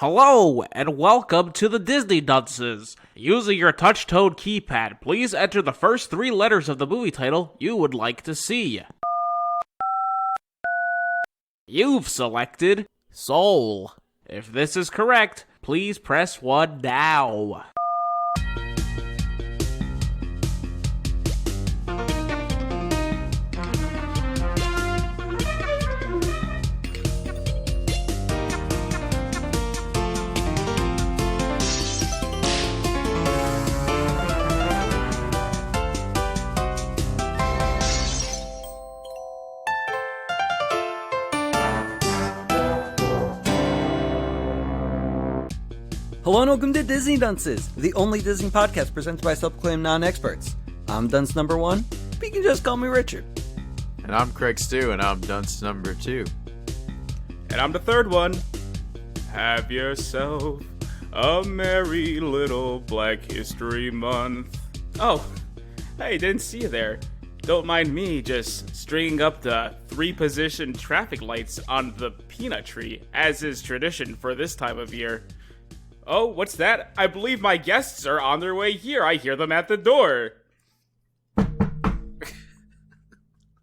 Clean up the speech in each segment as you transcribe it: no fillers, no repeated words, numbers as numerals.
Hello, and welcome to the Disney Dunces. Using your touch-tone keypad, please enter the first three letters of the movie title you would like to see. You've selected Soul. If this is correct, please press 1 now. Hello and welcome to Disney Dunces, the only Disney podcast presented by self-proclaimed non-experts. I'm Dunce number 1, but you can just call me Richard. And I'm Craig Stew, and I'm Dunce number 2. And I'm the third one. Have yourself a merry little Black History Month. Oh, hey, didn't see you there. Don't mind me just stringing up the 3-position traffic lights on the peanut tree, as is tradition for this time of year. Oh, what's that? I believe my guests are on their way here. I hear them at the door.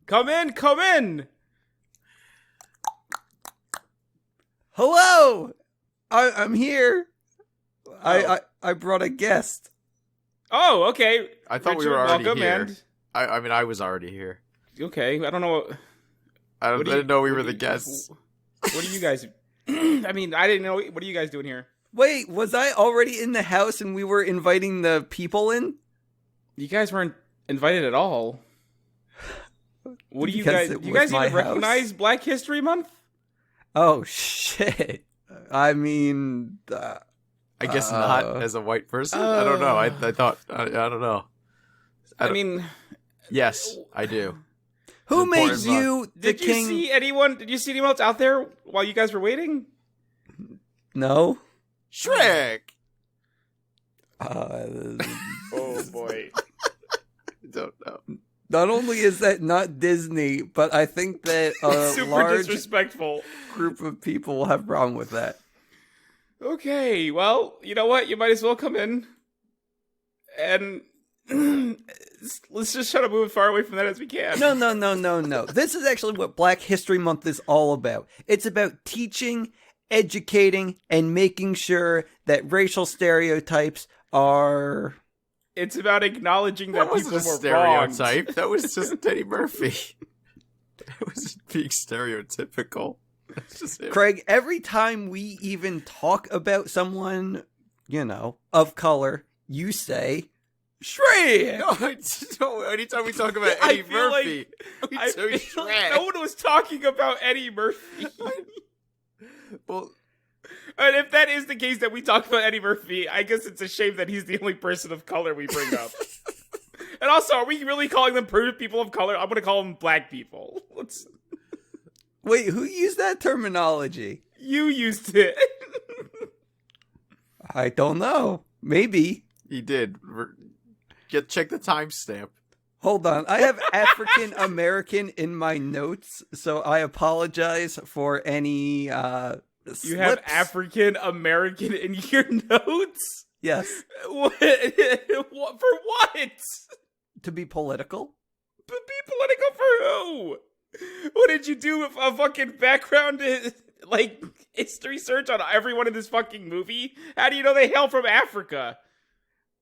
Come in, come in! Hello! I'm here. Oh. I brought a guest. Oh, okay. I thought Richard, we were already welcome, here. and- I mean, I was already here. Okay, I don't know. I didn't know we were the what guests. What are you guys... I mean, I didn't know. What are you guys doing here? Wait, was I already in the house and we were inviting the people in? You guys weren't invited at all. What do you Because guys... it Do you was guys my even recognize Black History Month? Oh, shit. I mean... I guess not as a white person. I don't know. I thought I don't know. I mean... Yes, I do. Who It's makes important you the Did you king? see anyone... Did you see anyone else out there while you guys were waiting? No? Shrek! Oh, boy. I don't know. Not only is that not Disney, but I think that a Super large disrespectful. group of people will have a problem with that. Okay, well, you know what? You might as well come in. And... let's just try to move as far away from that as we can. No. This is actually what Black History Month is all about. It's about teaching, educating, and making sure that racial stereotypes are... It's about acknowledging that, That wasn't people a were stereotype. That was just Eddie Murphy. That was being stereotypical. That's just him. Craig, every time we even talk about someone, of color, you say, Shrek! No, anytime we talk about I Eddie feel Murphy, we I say feel like Shrek. no one was talking about Eddie Murphy. Well, And if that is the case that we talk about Eddie Murphy, I guess it's a shame that he's the only person of color we bring up. And also, are we really calling them people of color? I'm going to call them black people. Wait, who used that terminology? You used it. I don't know. Maybe. he did. Check the timestamp. Hold on. I have African American in my notes, so I apologize for any slips. You have African American in your notes? Yes. What? For what? To be political? Be political for who? What did you do with a fucking background, like, history search on everyone in this fucking movie? How do you know they hail from Africa?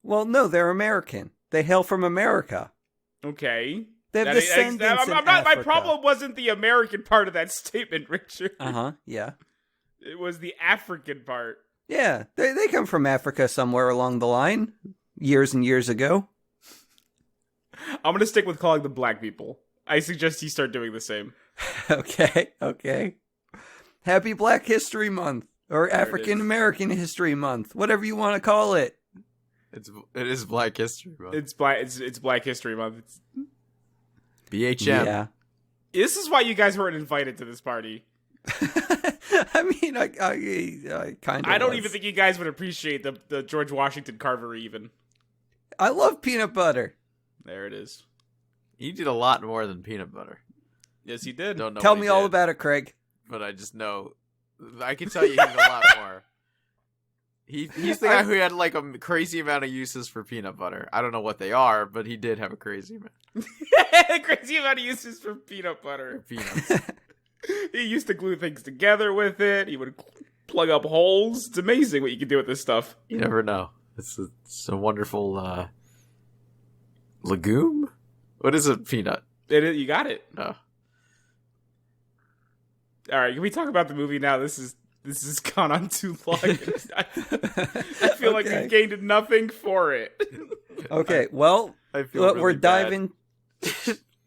Well, no, they're American. They hail from America. Okay. They have That descendants I'm in not. My Africa. problem wasn't the American part of that statement, Richard. Yeah. It was the African part. Yeah, they come from Africa somewhere along the line, years and years ago. I'm gonna stick with calling them black people. I suggest you start doing the same. Okay. Happy Black History Month, or There it is. African American History Month, whatever you want to call it. It is Black History Month. It's Black History Month. BHM. Yeah. This is why you guys weren't invited to this party. I mean, I kind of. I don't even think you guys would appreciate the George Washington Carver even. I love peanut butter. There it is. He did a lot more than peanut butter. Yes, he did. Don't know. Tell what he me all did, about it, Craig. But I just know. I can tell you he did a lot more. He's the guy who had like a crazy amount of uses for peanut butter. I don't know what they are, but he did have a crazy amount. Crazy amount of uses for peanut butter. Peanuts. He used to glue things together with it. He would plug up holes. It's amazing what you can do with this stuff. You never know. It's a wonderful legume. What is a peanut? You got it. Oh. All right, can we talk about the movie now? This has gone on too long. I feel like we've gained nothing for it. Okay, well, I feel really we're bad. diving.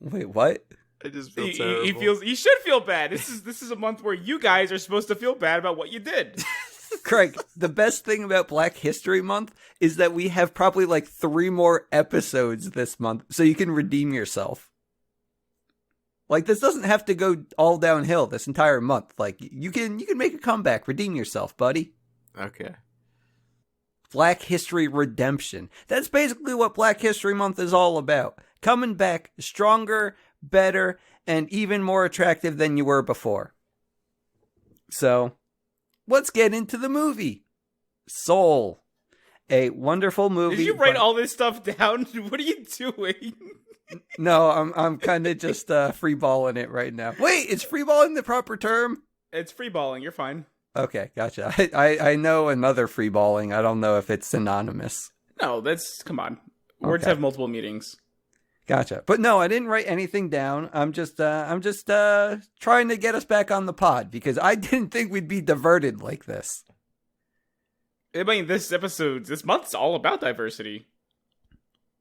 Wait, what? I just feel terrible. He should feel bad. This is a month where you guys are supposed to feel bad about what you did. Craig, the best thing about Black History Month is that we have probably like 3 more episodes this month, so you can redeem yourself. Like, this doesn't have to go all downhill this entire month. Like, you can make a comeback, redeem yourself, buddy. Okay. Black History Redemption. That's basically what Black History Month is all about. Coming back stronger, better, and even more attractive than you were before. So, let's get into the movie. Soul. A wonderful movie. Did you write all this stuff down? What are you doing? No, I'm kind of just freeballing it right now. Wait, is freeballing the proper term? It's freeballing. You're fine. Okay, gotcha. I know another freeballing. I don't know if it's synonymous. No, come on. Words have multiple meanings. Gotcha. But no, I didn't write anything down. I'm just trying to get us back on the pod because I didn't think we'd be diverted like this. I mean, this month's all about diversity.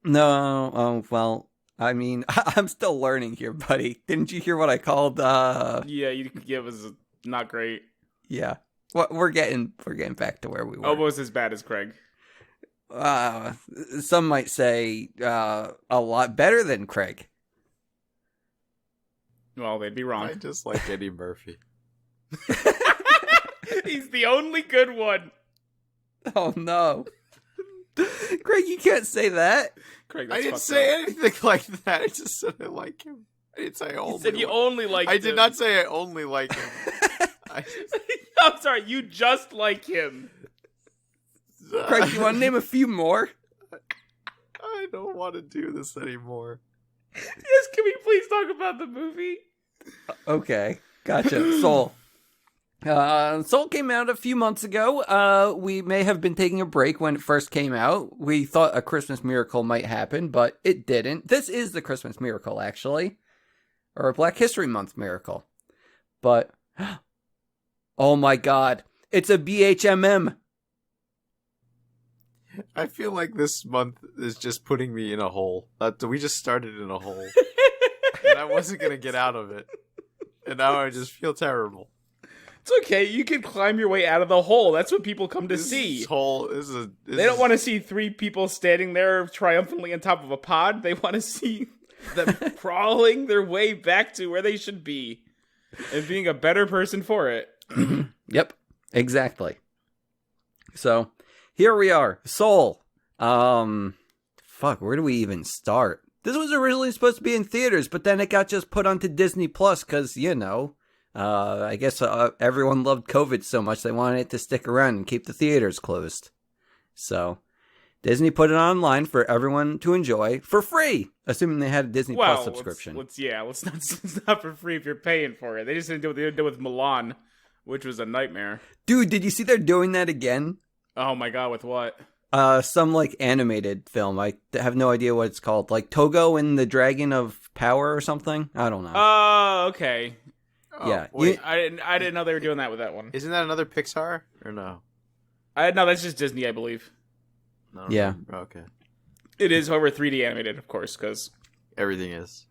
No, well, I mean, I'm still learning here, buddy. Didn't you hear what I called? Yeah, it was not great. Yeah. Well, we're getting back to where we were. Almost as bad as Craig. Some might say a lot better than Craig. Well, they'd be wrong. I just like Eddie Murphy. He's the only good one. Oh no. Craig, you can't say that. Craig, I didn't say anything like that. I just said I like him. I didn't say I only. You said you only like him. I did not say I only like him. I'm sorry, you just like him. Craig, you want to name a few more? I don't want to do this anymore. Yes, can we please talk about the movie? Okay, gotcha. Soul. Soul came out a few months ago. We may have been taking a break when it first came out. We thought a Christmas miracle might happen, but it didn't. This is the Christmas miracle, actually. Or a Black History Month miracle. But, oh my god, it's a BHMM. I feel like this month is just putting me in a hole. We just started in a hole. And I wasn't going to get out of it. And now I just feel terrible. It's okay. You can climb your way out of the hole. That's what people come to see. They don't want to see 3 people standing there triumphantly on top of a pod. They want to see them crawling their way back to where they should be and being a better person for it. Yep, exactly. So, here we are. Soul. Fuck, where do we even start? This was originally supposed to be in theaters, but then it got just put onto Disney Plus because, I guess everyone loved COVID so much they wanted it to stick around and keep the theaters closed. So, Disney put it online for everyone to enjoy for free, assuming they had a Disney Plus subscription. Let's not, it's not for free if you're paying for it. They just didn't do what they did with Milan, which was a nightmare. Dude, did you see they're doing that again? Oh my god, with what? Some animated film. I have no idea what it's called. Like Togo and the Dragon of Power or something? I don't know. Oh, okay. Yeah. Wait, I didn't know they were doing that with that one. isn't that another Pixar or no? No, that's just Disney, I believe. No. Yeah. Okay. It is, however, 3D animated, of course, because Everything is.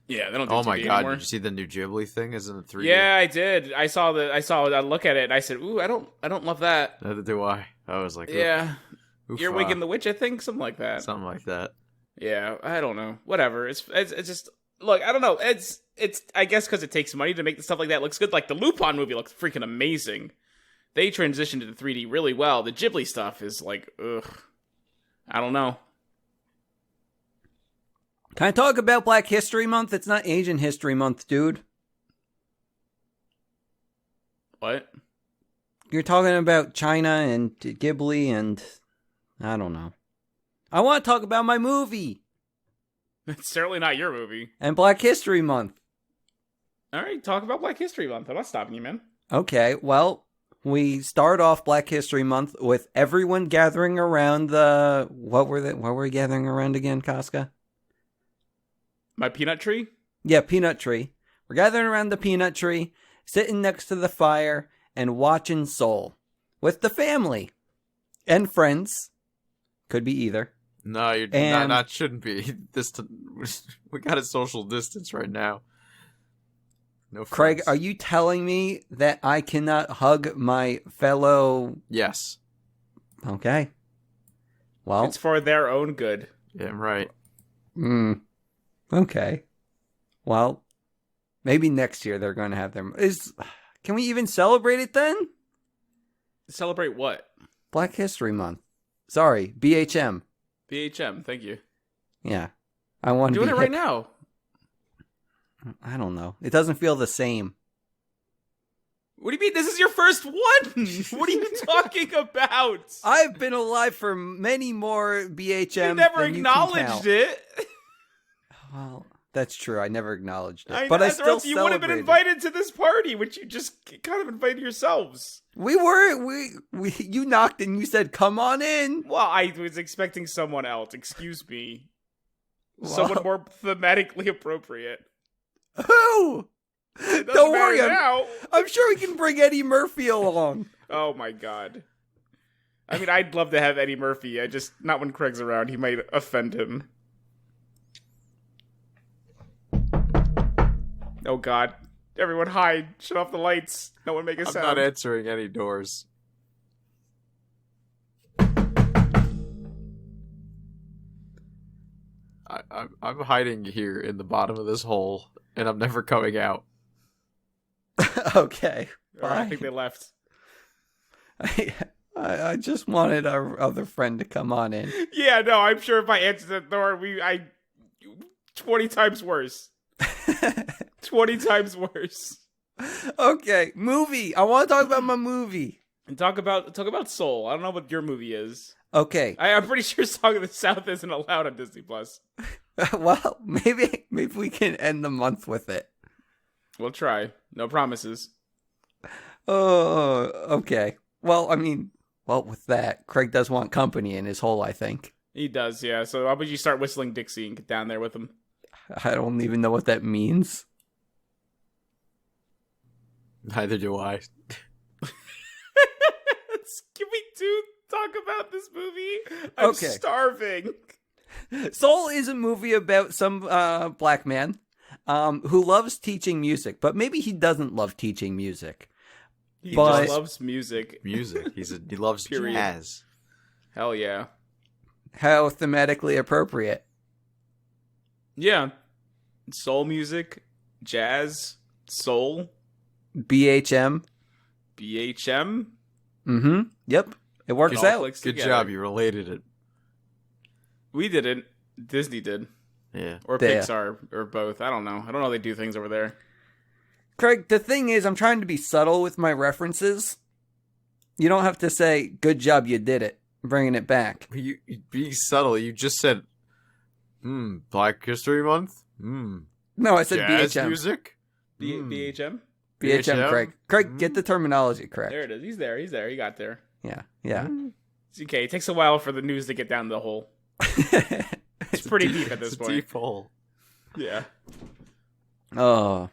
Yeah, they don't do Oh 2D my god! anymore. Did you see the new Ghibli thing? Isn't it 3D? Yeah, I did. I saw I look at it and I said, "Ooh, I don't love that." Neither do I. I was like, Yeah, oof, Earwig and the Witch, I think, something like that. something like that. Yeah, I don't know. Whatever. It's just look. I don't know. It's I guess because it takes money to make the stuff like that looks good. Like the Lupin movie looks freaking amazing. They transitioned to the 3D really well. The Ghibli stuff is like, ugh. I don't know. Can I talk about Black History Month? It's not Asian History Month, dude. What? you're talking about China and Ghibli and I don't know. I want to talk about my movie It's certainly not your movie. and Black History Month. All right, talk about Black History Month. I'm not stopping you, man. Okay, well, we start off Black History Month with everyone gathering around the what were we gathering around again, Casca? My peanut tree? Yeah, peanut tree. We're gathering around the peanut tree, sitting next to the fire, and watching Soul with the family and friends. Could be either. No, you're And- not shouldn't be. We got a social distance right now. No, Craig, friends. are you telling me that I cannot hug my fellow? Yes. Okay. Well, It's for their own good. Yeah, right. Okay. Well, maybe next year they're going to have their. Can we even celebrate it then? Celebrate what? Black History Month. Sorry, BHM. BHM, thank you. Yeah, I want to Doing be it right hip. now. I don't know. It doesn't feel the same. What do you mean? This is your first one? What are you talking about? I've been alive for many more BHM. You never than you can acknowledged count. it. Well, that's true. I never acknowledged it, I but I that's still right, you would have been celebrated. invited to this party, which you just kind of invited yourselves. We were. We. You knocked and you said, "Come on in." Well, I was expecting someone else. Excuse me. Well- Someone more thematically appropriate. Who? It doesn't Don't worry. matter now. I'm sure we can bring Eddie Murphy along. Oh my god. I mean, I'd love to have Eddie Murphy. I just not when Craig's around. He might offend him. Oh god. Everyone hide. Shut off the lights. No one make a I'm sound. not answering any doors. I'm hiding here in the bottom of this hole, and I'm never coming out. Okay. All right, I Fine. think they left. I just wanted our other friend to come on in. Yeah, no, I'm sure if I answered that door, 20 times worse. 20 times worse. Okay, movie. I want to talk about my movie. And talk about Soul. I don't know what your movie is. Okay. I'm pretty sure Song of the South isn't allowed on Disney Plus. Well, maybe we can end the month with it. We'll try. No promises. Oh, okay. Well, I mean, with that, Craig does want company in his hole, I think. He does, yeah. So how about you start whistling Dixie and get down there with him? I don't even know what that means. Neither do I. Can we talk about this movie? I'm Okay. starving. Soul is a movie about some black man who loves teaching music, but maybe he doesn't love teaching music. He But- just loves music. Music. He loves Period. jazz. Hell yeah. How thematically appropriate. Yeah. Soul music, jazz, soul, BHM. BHM. Mm-hmm. Yep. It works It all out. clicks Good together. job. You related it. We didn't. Disney did. Yeah. Or Yeah. Pixar, or both. I don't know. I don't know how they do things over there. Craig, the thing is, I'm trying to be subtle with my references. You don't have to say, good job, you did it. I'm bringing it back. You being subtle. You just said, Black History Month. No, I said Jazz BHM. music. BHM? BHM, Craig. Craig, get the terminology correct. There it is. He's there. He got there. Yeah, yeah. It's okay. It takes a while for the news to get down the hole. It's pretty deep at this It's a point. deep hole. Yeah. Oh,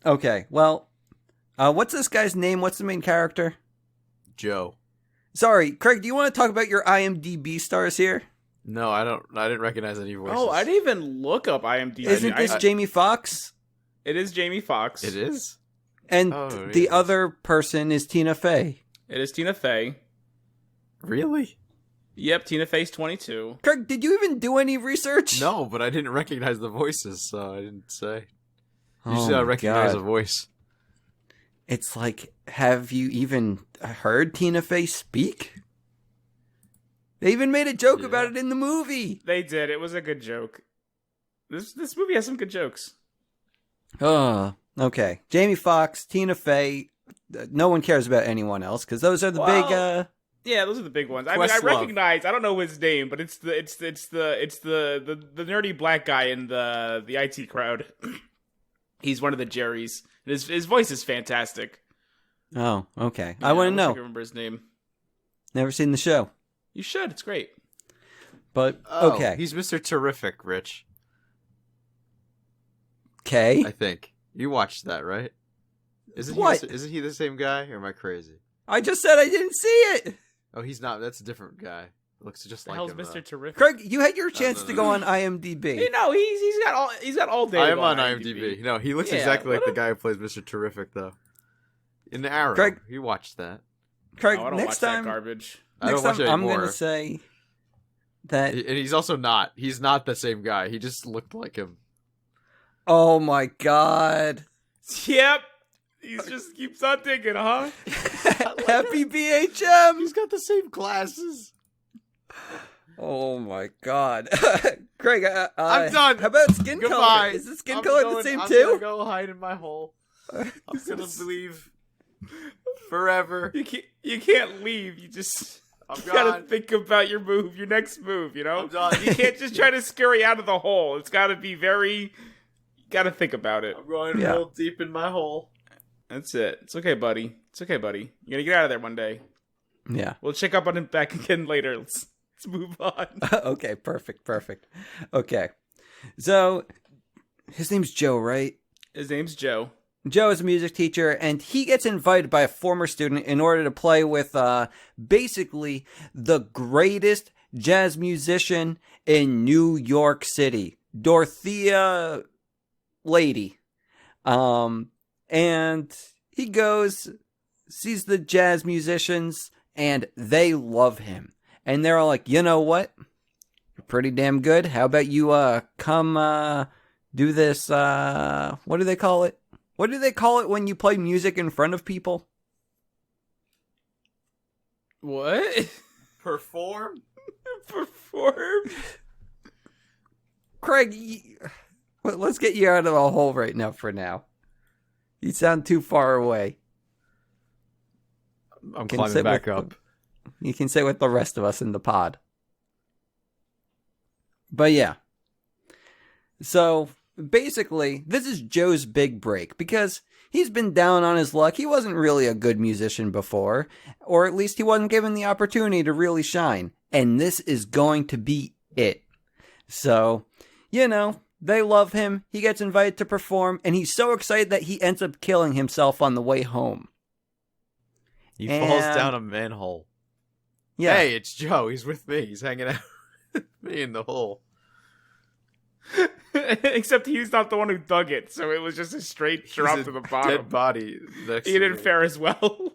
okay. Well, what's this guy's name? What's the main character? Joe. Sorry, Craig, do you want to talk about your IMDb stars here? No, I don't. I didn't recognize any voices. Oh, I didn't even look up IMDb. Isn't this Jamie Foxx? It is Jamie Foxx. It is. And Oh, the yes. other person is Tina Fey. It is Tina Fey. Really? Yep, Tina Fey's 22. Craig, did you even do any research? No, but I didn't recognize the voices, so I didn't say. You Oh just my recognize God. a voice. It's like, have you even heard Tina Fey speak? They even made a joke Yeah. about it in the movie. They did. It was a good joke. This movie has some good jokes. Oh, okay. Jamie Foxx, Tina Fey. no one cares about anyone else because those are the big. Yeah, those are the big ones. I mean, I recognize. I don't know his name, but it's the nerdy black guy in the IT crowd. He's one of the Jerrys. His voice is fantastic. Oh, okay. Yeah, I want to know. I remember his name. Never seen the show. You should. It's great. But okay, he's Mr. Terrific, Rich. Okay. I think you watched that, right? Isn't he the same guy, or am I crazy? I just said I didn't see it. Oh, he's not. That's a different guy. Looks just The like hell's him. Mr. Terrific? Craig, you had your chance to go on IMDb. You know, he's got all day. I to am go on IMDb. No, he looks exactly like the guy who plays Mr. Terrific, though. In the Arrow, Craig, you watched that. Craig, I don't next watch time, that garbage. Next time, I'm going to say that. And he's also not. He's not the same guy. He just looked like him. Oh my god. Yep. He just keeps on digging, huh? Happy BHM. He's got the same glasses. Oh my god. Craig, I'm done. How about skin Goodbye. color? Is the skin color the same I'm too? gonna go hide in my hole. I'm gonna leave forever. You can't leave. You just gotta think about your next move, you know? I'm done. You can't just try to scurry out of the hole. It's gotta be you gotta think about it. I'm going real deep in my hole. That's it. It's okay, buddy. It's okay, buddy. You're gonna get out of there one day. Yeah. We'll check up on him back again later. Let's move on. Okay, perfect. Okay. So, his name's Joe, right? His name's Joe. Joe is a music teacher, and he gets invited by a former student in order to play with basically the greatest jazz musician in New York City, Dorothea Lady. And he goes, sees the jazz musicians, and they love him. And they're all like, you know what? You're pretty damn good. How about you come do this, what do they call it? What do they call it when you play music in front of people? What? Perform? Perform? Craig, let's get you out of the hole right now for now. You sound too far away. I'm climbing back up. You can sit with the rest of us in the pod. But yeah. So, basically, this is Joe's big break because he's been down on his luck. He wasn't really a good musician before, or at least he wasn't given the opportunity to really shine. And this is going to be it. So, you know, they love him. He gets invited to perform, and he's so excited that he ends up killing himself on the way home. He falls down a manhole. Yeah. Hey, it's Joe. He's with me. He's hanging out with me in the hole. Except he's not the one who dug it, so it was just a straight drop to the bottom. Dead body. He didn't fare as well.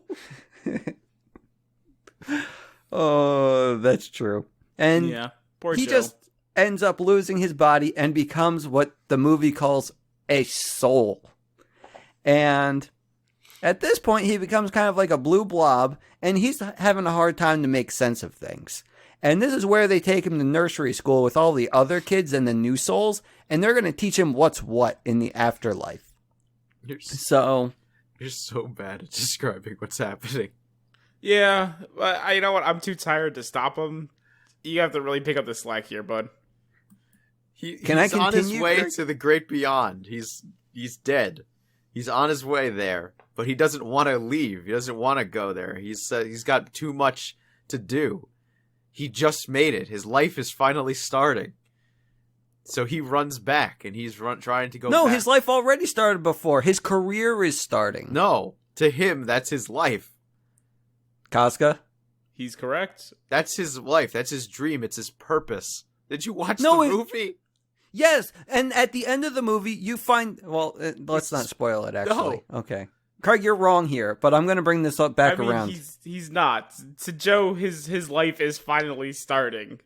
Oh, that's true. And yeah, poor he Joe. just ends up losing his body and becomes what the movie calls a soul. And at this point, he becomes kind of like a blue blob, and he's having a hard time to make sense of things. And this is where they take him to nursery school with all the other kids and the new souls, and they're going to teach him what's what in the afterlife. You're So so bad at describing what's happening. Yeah, but you know what? I'm too tired to stop him. You have to really pick up the slack here, bud. He's I on his continue, way Greg? to the great beyond. He's dead. He's on his way there, but he doesn't want to leave. He doesn't want to go there. He's got too much to do. He just made it. His life is finally starting. So he runs back, and he's trying to go no, back. his life already started before. His career is starting. No, to him, that's his life. Casca? He's correct. That's his life. That's his dream. It's his purpose. Did you watch No, the movie? Yes, and at the end of the movie, you find... Well, let's not spoil it, actually. No. Okay. Craig, you're wrong here, but I'm going to bring this up back around. He's not. To Joe, his life is finally starting.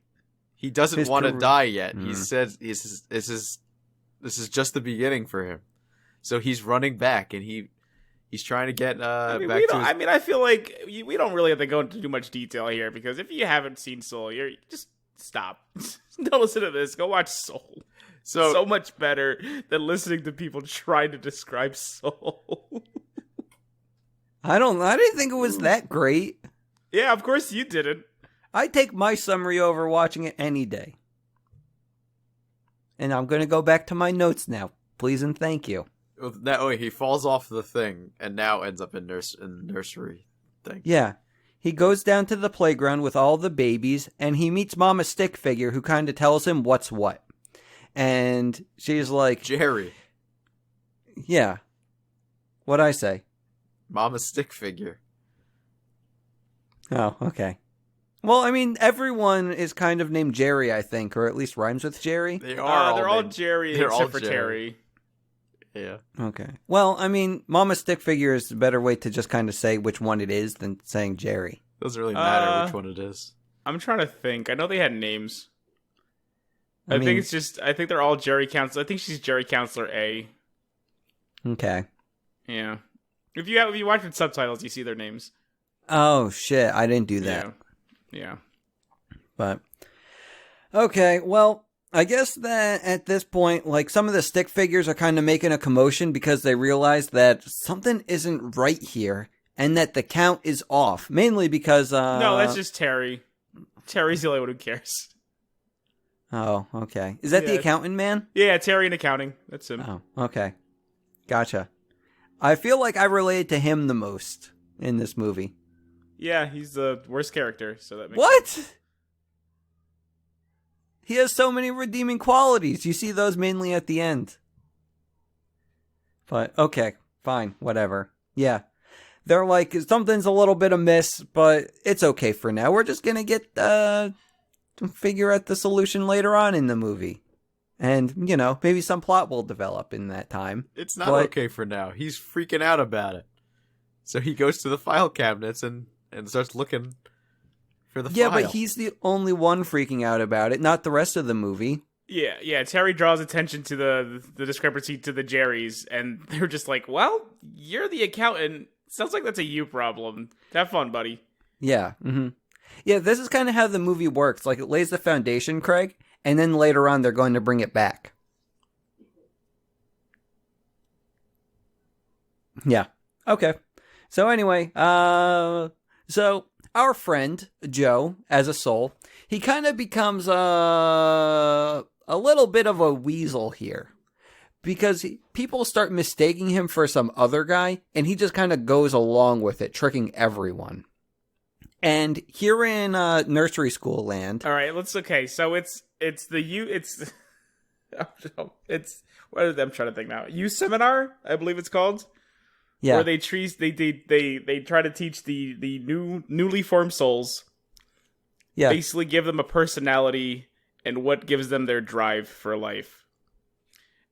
He doesn't His want to career- die yet. He says this is just the beginning for him. So he's running back, and he's trying to get back to his... I feel like we don't really have to go into too much detail here, because if you haven't seen Soul, you're just stop. Don't listen to this. Go watch Soul. So much better than listening to people try to describe Soul. I didn't think it was that great. Yeah, of course you didn't. I'd take my summary over watching it any day. And I'm going to go back to my notes now. Please and thank you. That way he falls off the thing and now ends up in nursery thing. Yeah. He goes down to the playground with all the babies, and he meets Mama Stick Figure, who kind of tells him what's what. And she's like... Jerry. Yeah. What'd I say? Mama Stick Figure. Oh, okay. Well, I mean, everyone is kind of named Jerry, I think, or at least rhymes with Jerry. They're all Jerry they're except all for Jerry. Terry. Yeah. Okay. Well, I mean, Mama Stick Figure is a better way to just kind of say which one it is than saying Jerry. Doesn't really matter which one it is. I'm trying to think. I know they had names. I mean, think they're all Jerry Counselor. I think she's Jerry Counselor A. Okay. Yeah. If you watch with subtitles, you see their names. Oh, shit. I didn't do that. Yeah. But, okay. Well, I guess that at this point, like, some of the stick figures are kind of making a commotion because they realize that something isn't right here and that the count is off. Mainly because, No, that's just Terry. Terry's the only one who cares. Oh, okay. Is that the accountant man? Yeah, Terry in accounting. That's him. Oh, okay. Gotcha. I feel like I related to him the most in this movie. Yeah, he's the worst character, so that makes What? sense. He has so many redeeming qualities. You see those mainly at the end. But, okay, fine, whatever. Yeah. They're like, something's a little bit amiss, but it's okay for now. We're just gonna get, figure out the solution later on in the movie. And, you know, maybe some plot will develop in that time. It's not okay for now. He's freaking out about it. So he goes to the file cabinets and starts looking for the file. Yeah, but he's the only one freaking out about it, not the rest of the movie. Yeah. Terry draws attention to the discrepancy to the Jerrys, and they're just like, well, you're the accountant. Sounds like that's a you problem. Have fun, buddy. Yeah. Mm-hmm. Yeah, this is kind of how the movie works. Like, it lays the foundation, Craig, and then later on they're going to bring it back. Yeah. Okay. So anyway, so our friend, Joe, as a soul, he kind of becomes a little bit of a weasel here. Because people start mistaking him for some other guy, and he just kind of goes along with it, tricking everyone. And here in nursery school land... All right, so it's what is I'm trying to think now. Youth seminar, I believe it's called. Yeah. Where they try to teach the newly formed souls. Yeah. Basically give them a personality and what gives them their drive for life.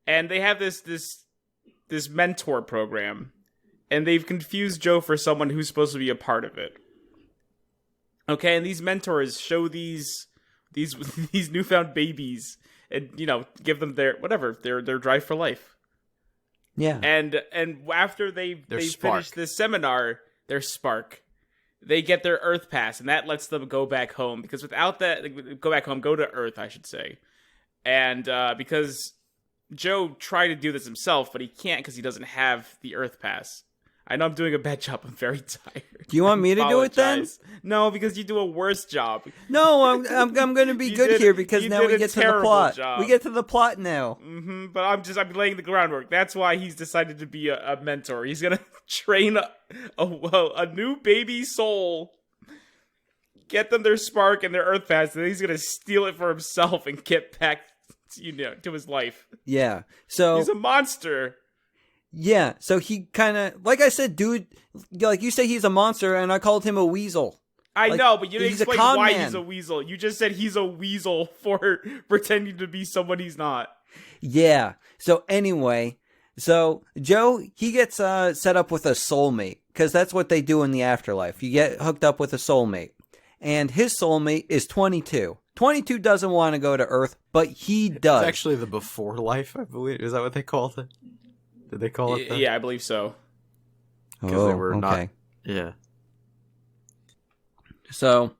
And they have this mentor program, and they've confused Joe for someone who's supposed to be a part of it. Okay, and these mentors show these newfound babies and, you know, give them their drive for life. Yeah. And after they finish this seminar, their spark, they get their Earth pass, and that lets them go back home. Because without that, go to Earth, I should say. And because Joe tried to do this himself, but he can't because he doesn't have the Earth pass. I know I'm doing a bad job. I'm very tired. Do you want me to do it then? No, because you do a worse job. No, I'm going to be good here because now we get to the plot. Job. We get to the plot now. Mm-hmm, but I'm laying the groundwork. That's why he's decided to be a mentor. He's gonna train a new baby soul, get them their spark and their Earth pass, and then he's gonna steal it for himself and get back, to his life. Yeah. So he's a monster. Yeah, so he kind of, like I said, dude, like you say he's a monster, and I called him a weasel. I know, but you didn't he's explain why he's a weasel. You just said he's a weasel for pretending to be someone he's not. Yeah, so anyway, so Joe, he gets set up with a soulmate, because that's what they do in the afterlife. You get hooked up with a soulmate, and his soulmate is 22. 22 doesn't want to go to Earth, but he does. It's actually the before life, I believe. Is that what they called it? Did they call it that? Yeah, I believe so. Because they were not... okay. Yeah. So,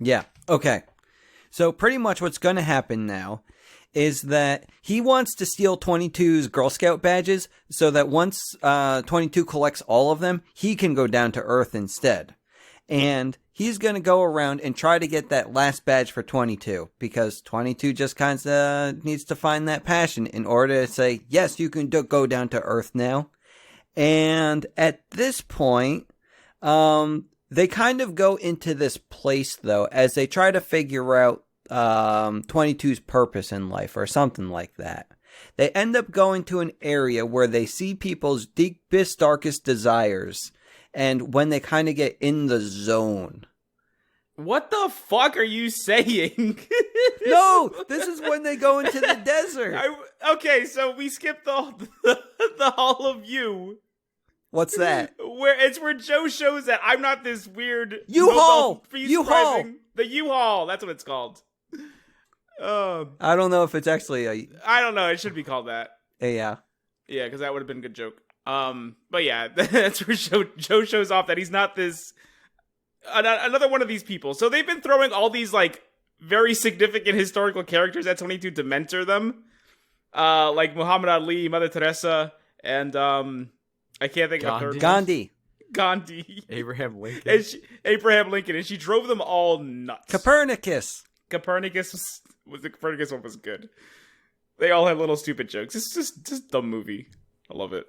yeah, okay. So pretty much what's going to happen now is that he wants to steal 22's Girl Scout badges so that once 22 collects all of them, he can go down to Earth instead. And he's going to go around and try to get that last badge for 22 because 22 just kind of needs to find that passion in order to say, yes, you can go down to Earth now. And at this point, they kind of go into this place, though, as they try to figure out 22's purpose in life or something like that. They end up going to an area where they see people's deepest, darkest desires, and when they kind of get in the zone. What the fuck are you saying? No, this is when they go into the desert. Okay, so we skipped the Hall of You. What's that? Where Joe shows that I'm not this weird U-Haul! U-Haul! The U-Haul, that's what it's called. I don't know if it's actually I don't know, it should be called that. Yeah. Yeah, because that would have been a good joke. But yeah, that's where Joe shows off that he's not this another one of these people. So they've been throwing all these like very significant historical characters at 22 to mentor them, like Muhammad Ali, Mother Teresa, and I can't think of her. Gandhi. Abraham Lincoln. Abraham Lincoln, and she drove them all nuts. Copernicus The Copernicus one was good. They all had little stupid jokes. It's just dumb movie. I love it.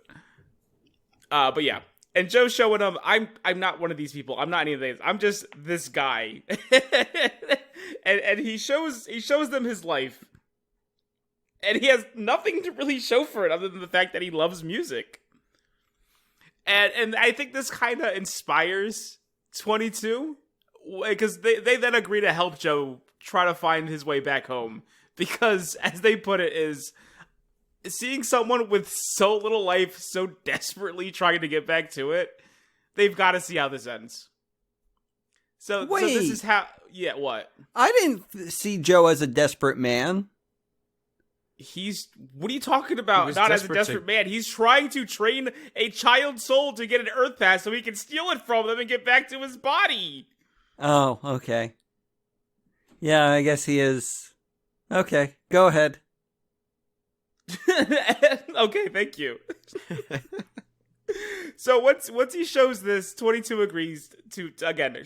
But yeah. And Joe's showing them, I'm not one of these people. I'm not any of these. I'm just this guy. and he shows them his life. And he has nothing to really show for it other than the fact that he loves music. And I think this kind of inspires 22. Because they then agree to help Joe try to find his way back home. Because, as they put it, is seeing someone with so little life so desperately trying to get back to it, they've got to see how this ends. So this is how... Yeah, what? I didn't see Joe as a desperate man. What are you talking about? Not as a desperate man. He's trying to train a child soul to get an Earth Pass so he can steal it from them and get back to his body. Oh, okay. Yeah, I guess he is. Okay, go ahead. Okay, thank you. So once he shows this, 22 agrees to again.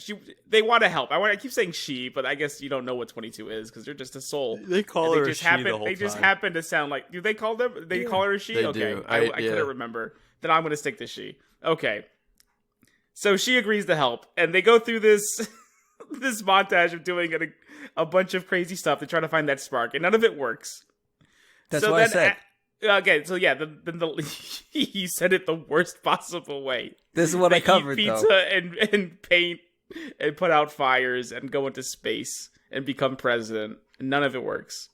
They want to help. I keep saying she, but I guess you don't know what 22 is because they're just a soul. They call her just she the whole time. They just happen to sound like. Do they call them? They call her a she. They okay, do. I couldn't remember. Then I'm gonna stick to she. Okay. So she agrees to help, and they go through this this montage of doing a bunch of crazy stuff to try to find that spark, and none of it works. That's what I said. Okay, so yeah, he said it the worst possible way. This is what I covered, eat pizza though. and paint and put out fires and go into space and become president. None of it works.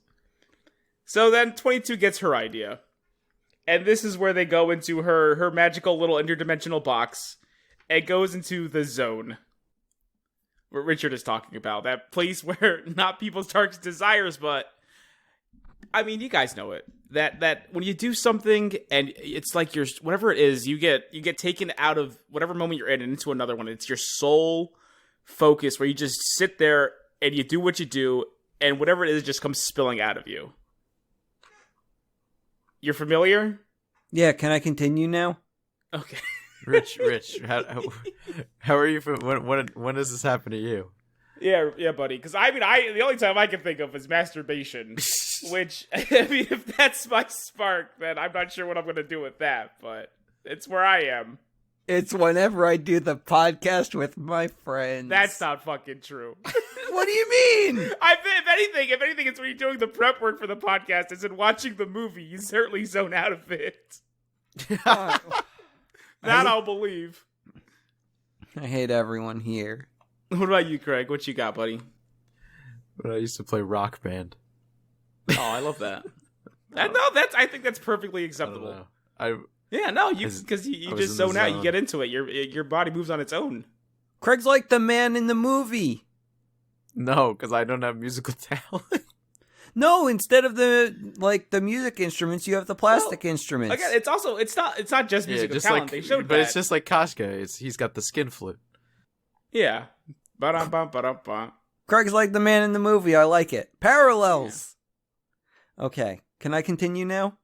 So then 22 gets her idea. And this is where they go into her magical little interdimensional box. It goes into the zone. What Richard is talking about. That place where not people's darkest desires, but... I mean, you guys know it. That when you do something and it's like whatever it is, you get taken out of whatever moment you're in and into another one. It's your sole focus where you just sit there and you do what you do and whatever it is just comes spilling out of you. You're familiar? Yeah, can I continue now? Okay. Rich, how are you? When does this happen to you? Yeah, buddy. Because I mean, the only time I can think of is masturbation, which I mean, if that's my spark, then I'm not sure what I'm gonna do with that. But it's where I am. It's whenever I do the podcast with my friends. That's not fucking true. What do you mean? If anything, it's when you're doing the prep work for the podcast. Is in watching the movie. You certainly zone out of it. That I'll believe. I hate everyone here. What about you, Craig? What you got, buddy? When I used to play Rock Band. Oh, I love that. I think that's perfectly acceptable. Because you just zone out. You get into it. Your body moves on its own. Craig's like the man in the movie. No, because I don't have musical talent. No, instead of the music instruments, you have the plastic instruments. Again, it's not just musical talent. They showed but that. It's just like Koshka. He's got the skin flute. Yeah. Ba-dum-bum, ba-dum-bum. Craig's like the man in the movie. I like it. Parallels. Okay. Can I continue now?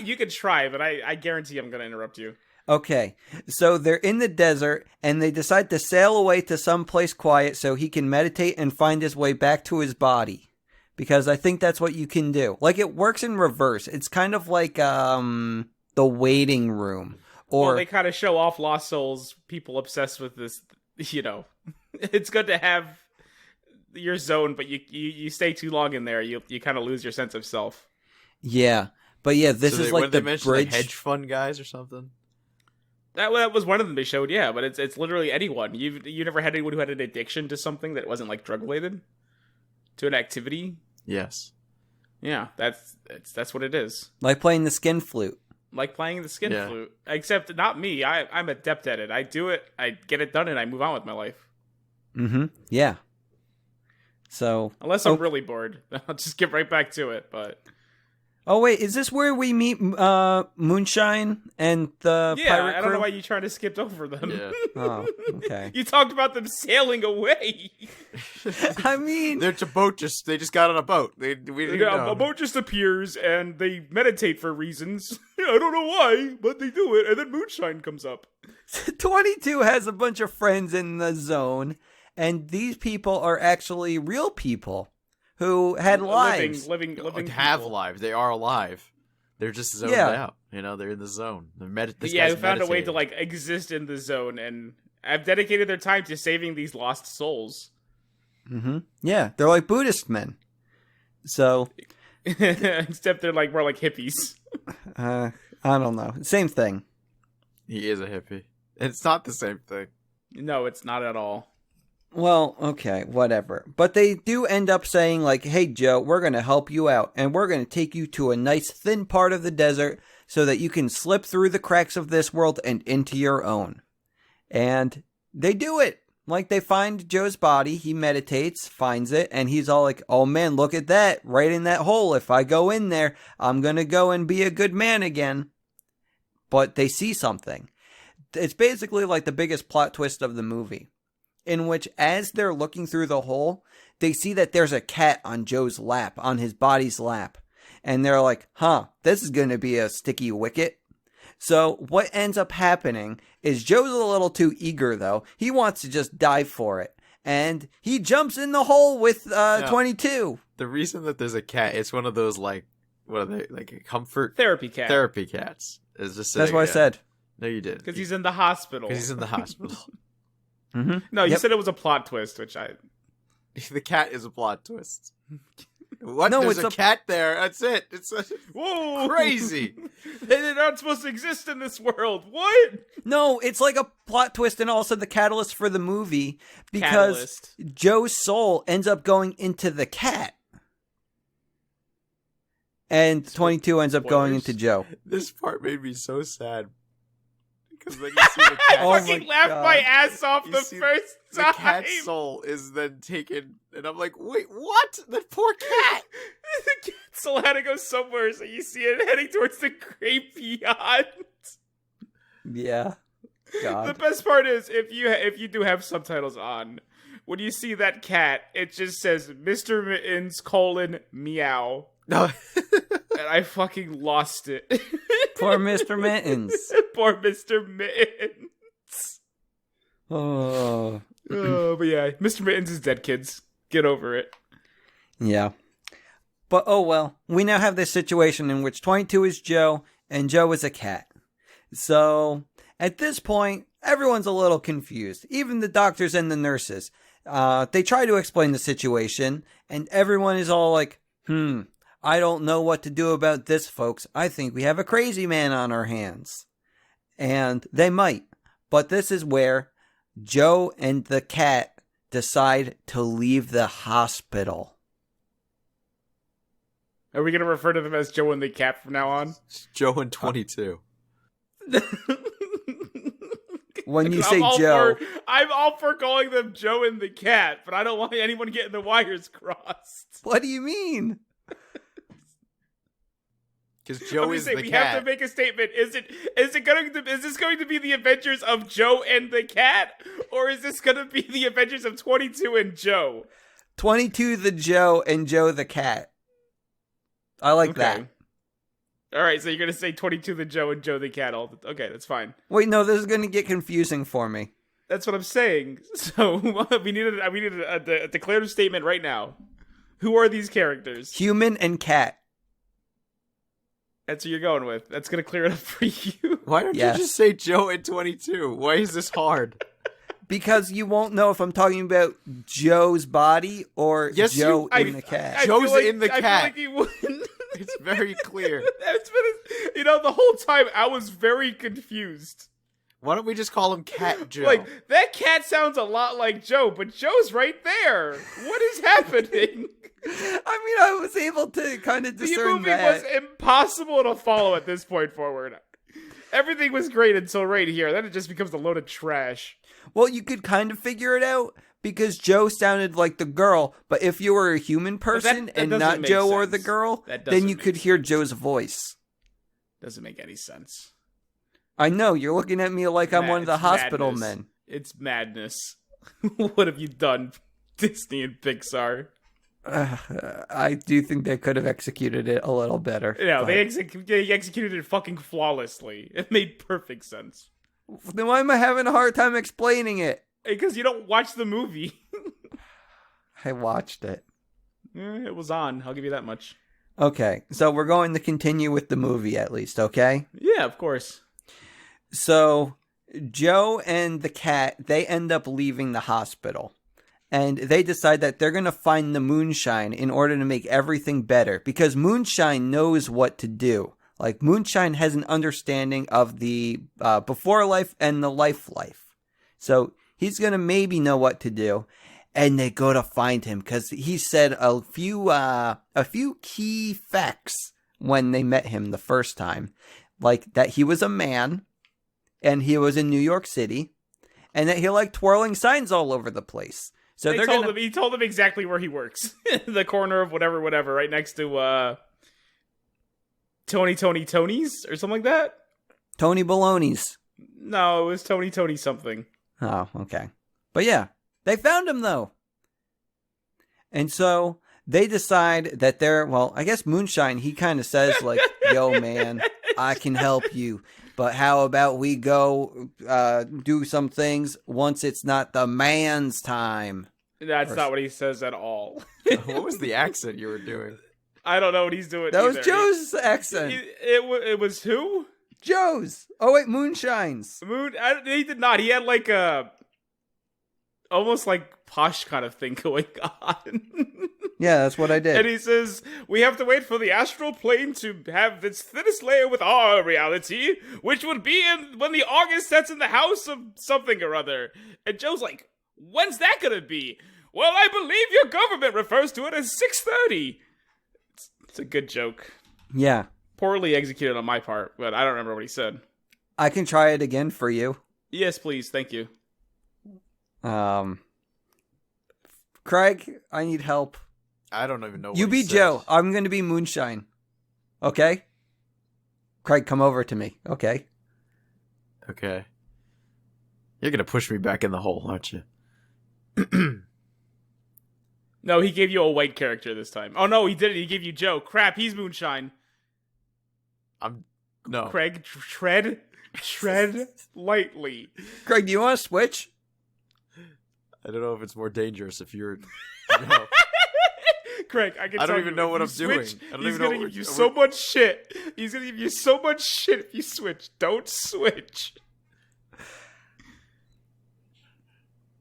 You could try, but I guarantee I'm going to interrupt you. Okay. So they're in the desert, and they decide to sail away to some place quiet so he can meditate and find his way back to his body. Because I think that's what you can do. Like, it works in reverse. It's kind of like the waiting room. Or Well, they kind of show off Lost Souls, people obsessed with this, It's good to have your zone, but you stay too long in there, you kind of lose your sense of self. Yeah. But yeah, this So is what like did the they mention, bridge. like hedge fund guys or something? That was one of them they showed, yeah, but it's literally anyone. You never had anyone who had an addiction to something that wasn't like drug related, to an activity. Yes. Yeah, that's what it is. Like playing the skin flute. Like playing the skin flute, except not me. I'm adept at it. I do it, I get it done, and I move on with my life. Mm-hmm. Yeah. So. Unless I'm really bored, I'll just get right back to it. But Oh wait, is this where we meet Moonshine and the pirate crew? I don't know why you trying to skip over them. Yeah. Oh, okay. You talked about them sailing away. I mean, There's a boat. They just got on a boat. We didn't know. A boat just appears and they meditate for reasons. I don't know why, but they do it, and then Moonshine comes up. 22 has a bunch of friends in the zone, and these people are actually real people who had lives. Living Have people. lives. They are alive. They're just zoned out. They're in the zone. This Yeah, guy's who found a way to meditating. exist in the zone and have dedicated their time to saving these lost souls. Mm-hmm. Yeah, they're like Buddhist men. So, Except they're more like hippies. I don't know. Same thing. He is a hippie. It's not the same thing. No, it's not at all. Well, okay, whatever. But they do end up saying, hey, Joe, we're going to help you out, and we're going to take you to a nice thin part of the desert so that you can slip through the cracks of this world and into your own. And they do it. They find Joe's body, he meditates, finds it, and he's all like, oh man, look at that, right in that hole. If I go in there, I'm going to go and be a good man again. But they see something. It's basically like the biggest plot twist of the movie, in which as they're looking through the hole, they see that there's a cat on Joe's lap, on his body's lap. And they're like, this is going to be a sticky wicket. So what ends up happening is Joe's a little too eager, though. He wants to just dive for it. And he jumps in the hole with 22. The reason that there's a cat, it's one of those, what are they, a comfort? Therapy cat. Therapy cats. Is just That's what I said. No, you did. Because he's in the hospital. Because he's in the hospital. Mm-hmm. No, you said it was a plot twist, which I... The cat is a plot twist. What? No, There's it's a cat there. That's it. It's Whoa! crazy. They're not supposed to exist in this world. What? No, it's like a plot twist and also the catalyst for the movie because Catalyst. Joe's soul ends up going into the cat. And 22 ends up going Spoilers. into Joe. This part made me so sad. Because then you see the I cat. Oh fucking my laughed God. my ass off You the see first the time. cat's soul is then taken, and I'm like, wait, what? That poor cat. The cat's soul had to go somewhere, so you see it heading towards the graveyard. Yeah. The God. best part is if you do have subtitles on, when you see that cat, it just says Mr. Mittens : meow. No. And I fucking lost it. Poor Mr. Mittens. Poor Mr. Mittens. Oh. But yeah, Mr. Mittens is dead, kids. Get over it. Yeah. But oh well. We now have this situation in which 22 is Joe and Joe is a cat. So at this point, everyone's a little confused. Even the doctors and the nurses. They try to explain the situation and everyone is all like, I don't know what to do about this, folks. I think we have a crazy man on our hands. And they might. But this is where Joe and the cat decide to leave the hospital. Are we going to refer to them as Joe and the cat from now on? Joe and 22. When you say Joe, I'm all for calling them Joe and the cat, but I don't want anyone getting the wires crossed. what do you mean? Because Joe is the we cat. have to make a statement. Is this going to be the Adventures of Joe and the cat, or is this going to be the Adventures of 22 and Joe? 22 the Joe and Joe the cat. I like Okay. that. All right, so you're gonna say 22 the Joe and Joe the cat. Okay, that's fine. Wait, no, this is going to get confusing for me. That's what I'm saying. So we need a declarative statement right now. Who are these characters? Human and cat. That's what you're going with. That's gonna clear it up for you. Why don't Yes. you just say Joe and 22? Why is this hard? Because you won't know if I'm talking about Joe's body or Yes, Joe you- in the cat. Joe's feel in the I cat. feel like he wouldn't. It's very clear. The whole time I was very confused. Why don't we just call him Cat Joe? Like, that cat sounds a lot like Joe, but Joe's right there. What is happening? I was able to kind of The discern movie that. was impossible to follow at this point forward. Everything was great until right here. Then it just becomes a load of trash. Well, you could kind of figure it out because Joe sounded like the girl, but if you were a human person that and doesn't not make Joe or sense. the girl, That then doesn't you make could hear Joe's voice. Doesn't make any sense. I know, you're looking at me like I'm one of the It's hospital madness. men. It's madness. What have you done, Disney and Pixar? I do think they could have executed it a little better. Yeah, but- they executed it fucking flawlessly. It made perfect sense. Then why am I having a hard time explaining it? Because you don't watch the movie. I watched it. It was on. I'll give you that much. Okay, so we're going to continue with the movie at least, okay? Yeah, of course. So Joe and the cat, they end up leaving the hospital. And they decide that they're going to find the Moonshine in order to make everything better. Because Moonshine knows what to do. Like, Moonshine has an understanding of the before life and the life. So he's going to maybe know what to do. And they go to find him because he said a few key facts when they met him the first time. Like that he was a man and he was in New York City and that he liked twirling signs all over the place. So He told them exactly where he works. The corner of whatever, right next to Tony's or something like that. Tony Baloney's. No, it was Tony something. Oh, okay. But yeah, they found him though. And so they decide that I guess Moonshine, he kind of says like, yo man, I can help you. But how about we go do some things once it's not the man's time? That's not what he says at all. What was the accent you were doing? I don't know what he's doing. That was either. Joe's accent. It was who? Joe's. Oh wait, Moonshine's. He did not. He had like a almost like posh kind of thing going on. Yeah, that's what I did. And he says, we have to wait for the astral plane to have its thinnest layer with our reality, which would be when the August sets in the house of something or other. And Joe's like, when's that gonna be? Well, I believe your government refers to it as 6:30. It's a good joke. Yeah. Poorly executed on my part, but I don't remember what he said. I can try it again for you. Yes, please. Thank you. Craig, I need help. I don't even know what You he be said. Joe. I'm going to be Moonshine. Okay? Craig, come over to me. Okay? Okay. You're gonna push me back in the hole, aren't you? No, he gave you a white character this time. Oh, no, he didn't. He gave you Joe. Crap, he's Moonshine. No. Craig, tread lightly. Craig, do you want to switch? I don't know if it's more dangerous if you're. No. Craig, I can I tell don't even you, know if what you I'm doing. switch, I don't he's even know gonna what give you we're- so much shit. He's gonna give you so much shit if you switch. Don't switch.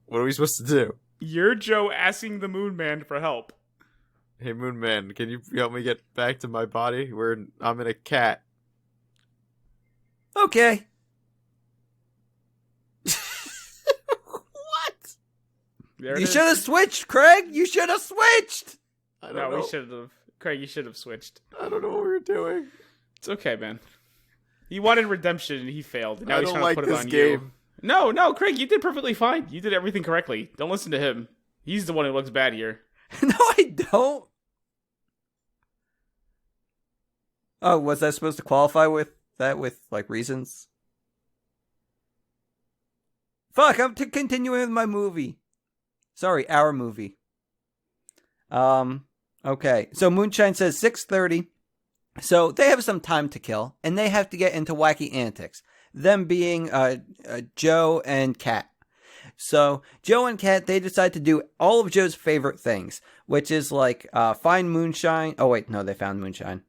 What are we supposed to do? You're Joe asking the Moon Man for help. Hey, Moon Man, can you help me get back to my body? I'm in a cat. Okay. What? There it You is. should have switched, Craig. You should have switched. I don't No, know. we should have. Craig, you should have switched. I don't know what we were doing. It's okay, man. He wanted redemption and he failed. Now I he's don't trying like to put it this on game. you. No, Craig, you did perfectly fine. You did everything correctly. Don't listen to him. He's the one who looks bad here. No, I don't. Oh, was I supposed to qualify with that with, like, reasons? Fuck, I'm continuing with my movie. Sorry, our movie. Okay. So Moonshine says 6:30. So they have some time to kill, and they have to get into wacky antics. Them being Joe and Kat. So Joe and Kat, they decide to do all of Joe's favorite things, which is like find moonshine. Oh wait, no, they found moonshine.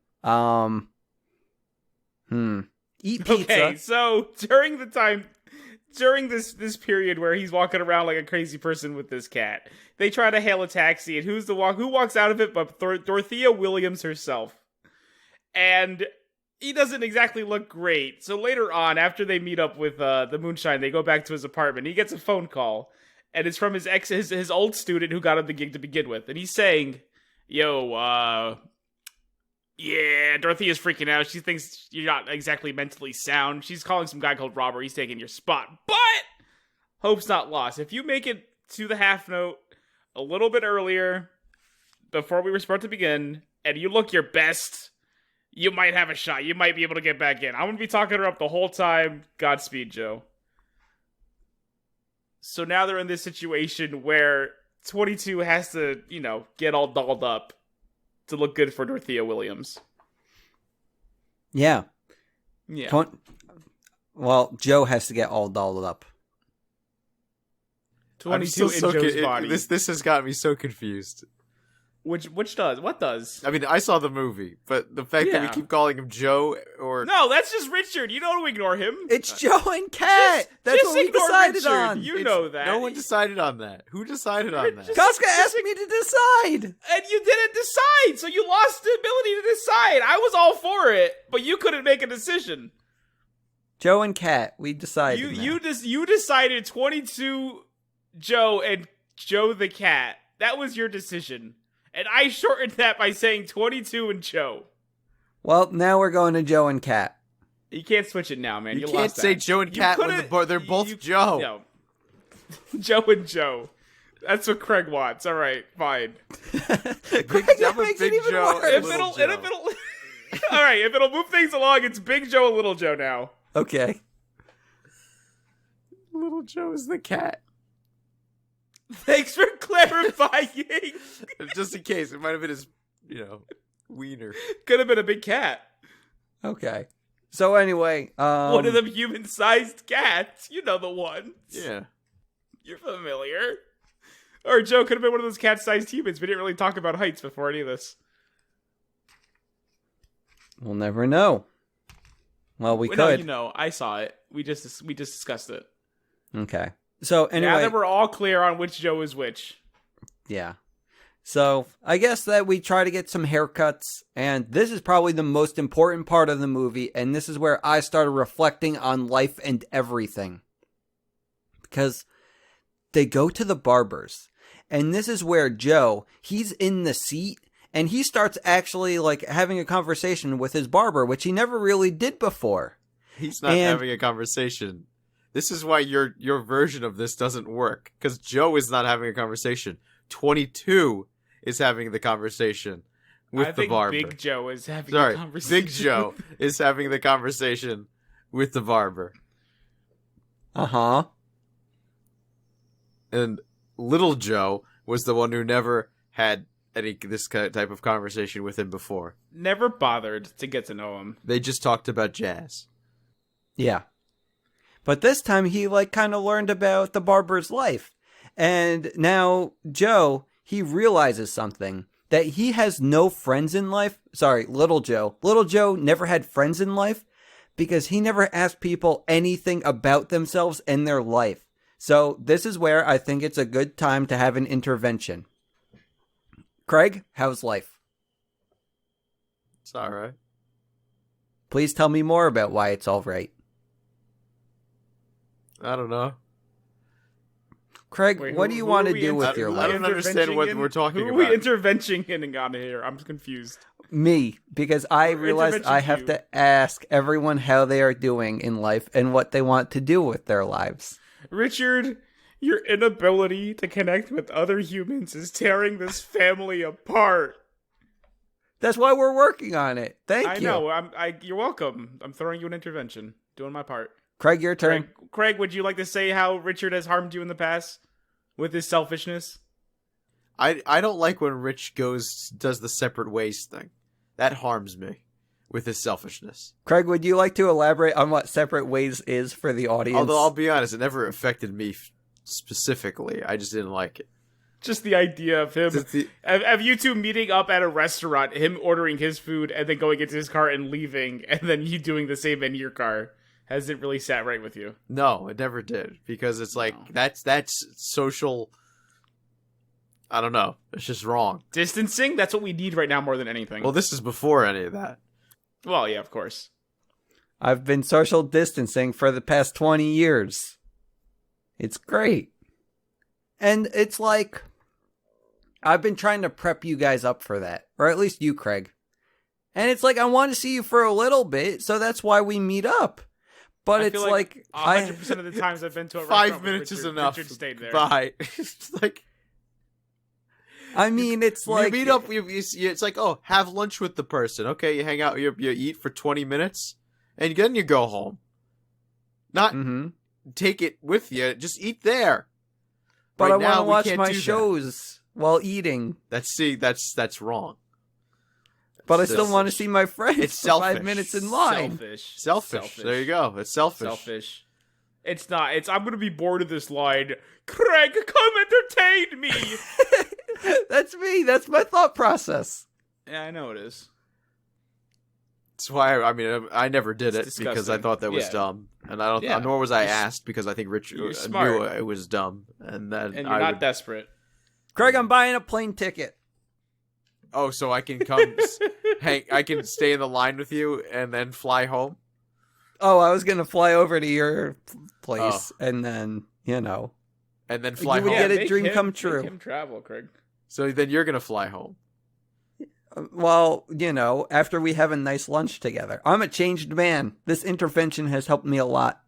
Eat pizza. Okay, so during this period where he's walking around like a crazy person with this cat, they try to hail a taxi, and who walks out of it but Dorothea Williams herself. And he doesn't exactly look great. So later on, after they meet up with the moonshine, they go back to his apartment. He gets a phone call, and it's from his old student who got him the gig to begin with. And he's saying, yo, yeah, Dorothea's freaking out. She thinks you're not exactly mentally sound. She's calling some guy called Robert. He's taking your spot. But hope's not lost. If you make it to the half note a little bit earlier, before we were supposed to begin, and you look your best, you might have a shot. You might be able to get back in. I'm going to be talking her up the whole time. Godspeed, Joe. So now they're in this situation where 22 has to, get all dolled up to look good for Dorothea Williams. Yeah. Yeah. Well, Joe has to get all dolled up. 22 in Joe's body. This has got me so confused. Which does? What does? I mean, I saw the movie, but the fact that we keep calling him Joe or... No, that's just Richard. You don't ignore him. It's Joe and Kat. That's just what we decided Richard. on. You know that. No one decided on that. Who decided on that? Casca asked me to decide. And you didn't decide, so you lost the ability to decide. I was all for it, but you couldn't make a decision. Joe and Kat, we decided. You decided 22 Joe and Joe the cat. That was your decision. And I shortened that by saying 22 and Joe. Well, now we're going to Joe and Kat. You can't switch it now, man. You lost can't say that. Joe and Kat when they're both Joe. No. Joe and Joe. That's what Craig wants. All right, fine. That makes it even worse. All right, if it'll move things along, it's Big Joe and Little Joe now. Okay. Little Joe is the cat. Thanks for clarifying. Just in case, it might have been his, wiener. Could have been a big cat. Okay. So anyway, one of them human-sized cats. You know the one. Yeah. You're familiar. Or Joe could have been one of those cat-sized humans. We didn't really talk about heights before any of this. We'll never know. Well, we No, could. I saw it. We just discussed it. Okay. So anyway, now that we're all clear on which Joe is which. Yeah. So I guess that we try to get some haircuts, and this is probably the most important part of the movie, and this is where I started reflecting on life and everything. Because they go to the barber's, and this is where Joe, he's in the seat, and he starts actually like having a conversation with his barber, which he never really did before. He's not having a conversation. This is why your version of this doesn't work. Because Joe is not having a conversation. 22 is having the conversation with the barber. Big Joe is having the conversation. Big Joe is having the conversation with the barber. Uh-huh. And Little Joe was the one who never had this type of conversation with him before. Never bothered to get to know him. They just talked about jazz. Yeah. But this time he kind of learned about the barber's life. And now Joe, he realizes something. That he has no friends in life. Sorry, Little Joe. Little Joe never had friends in life because he never asked people anything about themselves and their life. So this is where I think it's a good time to have an intervention. Craig, how's life? It's all right. Please tell me more about why it's all right. I don't know. Craig, Wait, what do you want to do with your I life? don't understand what we're talking about. Who are we interventioning on here? I'm confused. Me, because I realized I have to ask everyone how they are doing in life and what they want to do with their lives. Richard, your inability to connect with other humans is tearing this family apart. That's why we're working on it. Thank you. I know. You're welcome. I'm throwing you an intervention. Doing my part. Craig, your turn. Craig, would you like to say how Richard has harmed you in the past with his selfishness? I don't like when Rich does the separate ways thing. That harms me. with his selfishness. Craig, would you like to elaborate on what separate ways is for the audience? Although I'll be honest, it never affected me specifically. I just didn't like it. Just the idea of him, of you two meeting up at a restaurant, him ordering his food and then going into his car and leaving, and then you doing the same in your car, hasn't really sat right with you. No, it never did, because it's like that's social. I don't know. It's just wrong. Distancing? That's what we need right now more than anything. Well, this is before any of that. Well, yeah, of course. I've been social distancing for the past 20 years. It's great. And it's like, I've been trying to prep you guys up for that. Or at least you, Craig. And it's like, I want to see you for a little bit, so that's why we meet up. But it's feel like 100% of the times I've been to a 5 minutes is enough. Richard stayed there. Bye. It's like, I mean, it's like... You meet up, it's like, oh, have lunch with the person. Okay, you hang out, you eat for 20 minutes, and then you go home. Not take it with you, just eat there. But right I want to now, watch my shows while eating. That's wrong. But I still want to see my friends It's for selfish. 5 minutes in line. Selfish. There you go. It's selfish. It's not. I'm going to be bored of this line. Craig, come entertain me. That's me. That's my thought process. Yeah, I know it is. That's why I never did it disgusting. because I thought that was dumb, and I don't. Yeah. Nor was I asked because I think Richard You're knew smart. it was dumb, and then And you're not desperate. Craig, I'm buying a plane ticket. Oh, so I can come, I can stay in the line with you and then fly home. Oh, I was going to fly over to your place and then, and then fly You would home. get a dream come true. Make him travel, Craig. So then you're gonna fly home. Well, after we have a nice lunch together. I'm a changed man. This intervention has helped me a lot.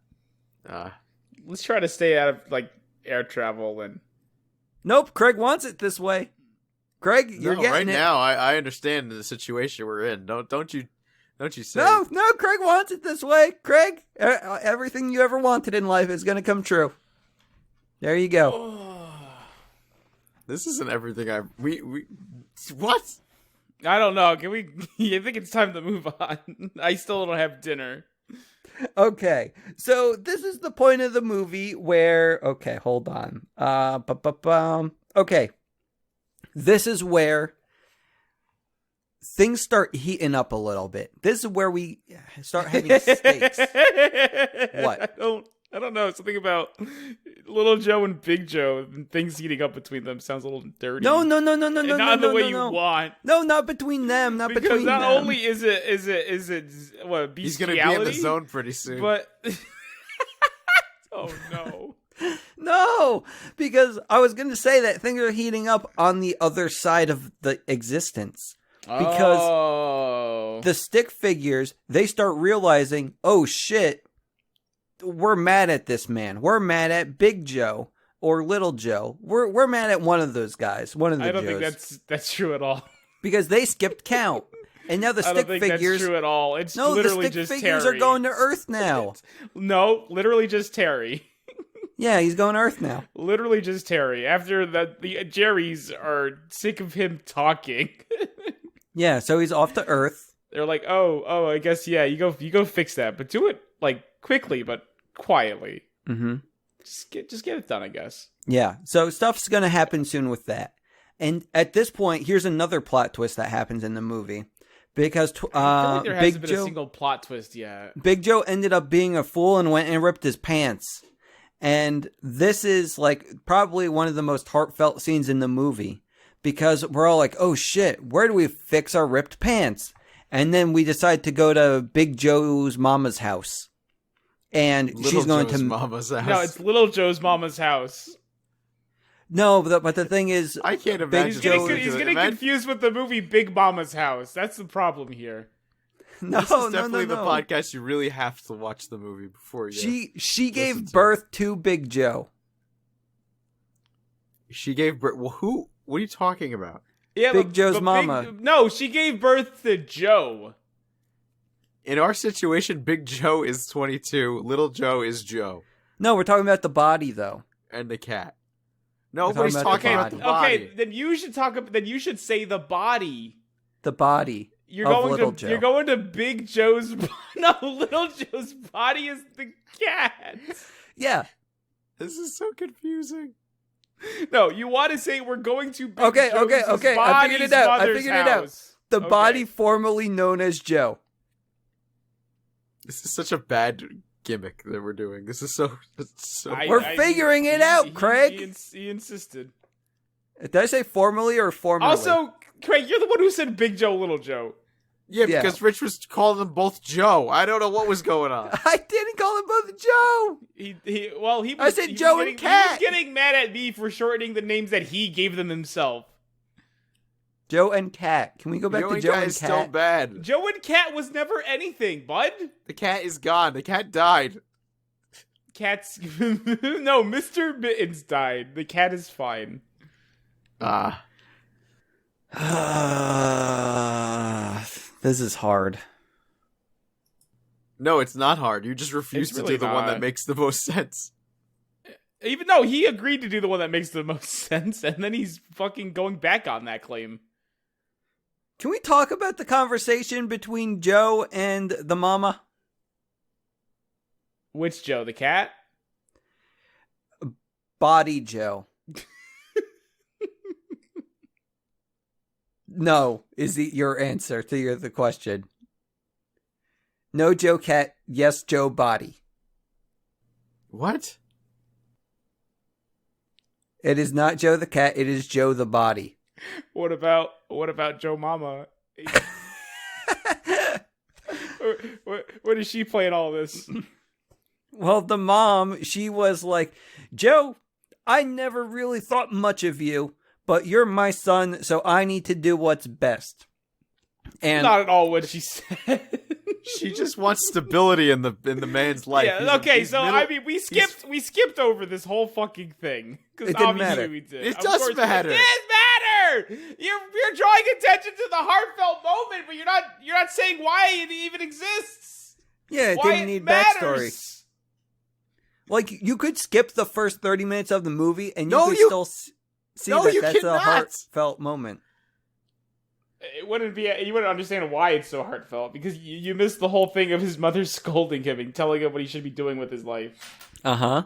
Let's try to stay out of air travel and. Nope, Craig wants it this way. Craig, you're getting right it. now. I understand the situation we're in. Don't you say No, Craig wants it this way. Craig, everything you ever wanted in life is going to come true. There you go. This isn't everything we what? I don't know. Can we? I think it's time to move on. I still don't have dinner. Okay, so this is the point of the movie where... Okay, hold on. Okay. This is where things start heating up a little bit. This is where we start having stakes. What? I don't know. Something about Little Joe and Big Joe and things heating up between them sounds a little dirty. No. Not in the way you want. No, not between them. Not because between them. not only is it what bestiality, He's gonna be in the zone pretty soon. but oh no. No, because I was going to say that things are heating up on the other side of the existence. Because the stick figures, they start realizing, oh shit, we're mad at this man. We're mad at Big Joe or Little Joe. We're mad at one of those guys. One of the I don't Joes. think that's true at all. Because they skipped count. And now the I stick don't think figures... that's true at all. It's No, literally the stick just figures Terry. are going to Earth now. No, literally just Terry. Yeah, he's going to Earth now. Literally just Terry. After the Jerrys are sick of him talking. Yeah, so he's off to Earth. They're like, oh, I guess yeah, you go fix that, but do it quickly, but quietly. Mm-hmm. Just get it done, I guess. Yeah, so stuff's going to happen soon with that. And at this point, here's another plot twist that happens in the movie. Because I feel like there hasn't Big been Joe, a single plot twist yet. Big Joe ended up being a fool and went and ripped his pants. And this is probably one of the most heartfelt scenes in the movie. Because we're all like, oh shit, where do we fix our ripped pants? And then we decide to go to Big Joe's mama's house. And she's going to mama's house. No, it's Little Joe's mama's house. No, but the thing is, I can't imagine. He's getting confused with the movie Big Mama's House. That's the problem here. No, this is definitely the podcast you really have to watch the movie before you. She gave birth to Big Joe. She gave birth. Well, who? What are you talking about? Yeah, Big Joe's mama. No, she gave birth to Joe. In our situation, Big Joe is 22. Little Joe is Joe. No, we're talking about the body, though. And the cat. Nobody's talking talking about about the the body. Okay, then you should say the body. The body. You're of going Little to Joe. you're going to Big Joe's. No, Little Joe's body is the cat. Yeah. This is so confusing. No, you want to say we're going to Big Okay, Joe's okay. I figured it out. mother's house. The Okay. body formerly known as Joe. This is such a bad gimmick that we're doing. This is so. We're figuring it out, Craig. He insisted. Did I say formerly or formerly? Also, Craig, you're the one who said Big Joe, Little Joe. Yeah, Yeah. because Rich was calling them both Joe. I don't know what was going on. I didn't call them both Joe. He was. I said Joe and Cat. He was getting mad at me for shortening the names that he gave them himself. Joe and Cat. Can we go back to Joe Cat and is still Cat? bad. Joe and Cat was never anything, bud. The cat is gone. The cat died. Cat's no, Mr. Mittens died. The cat is fine. This is hard. No, it's not hard. You just refuse It's to really do the one not. that makes the most sense. Even though he agreed to do the one that makes the most sense, and then he's fucking going back on that claim. Can we talk about the conversation between Joe and the mama? Which Joe, the cat? Body Joe. No, is your answer to the question. No Joe Cat, yes Joe Body. What? It is not Joe the Cat, it is Joe the Body. What about Joe Mama? Where does she play in all this? Well, the mom, she was like, Joe, I never really thought much of you, but you're my son, so I need to do what's best. And Not at all what she said. She just wants stability in the man's life. Yeah, okay, so I mean, we skipped over this whole fucking thing because It didn't obviously matter. we did. It Of does course, matter. It does matter. You're drawing attention to the heartfelt moment, but you're not saying why it even exists. yeah, it Why didn't need matters. backstory. Like, you could skip the first 30 minutes of the movie and No, you could you- still see No, that you that's a cannot. heartfelt moment. It wouldn't be. You wouldn't understand why it's so heartfelt because you missed the whole thing of his mother scolding him and telling him what he should be doing with his life. Uh-huh.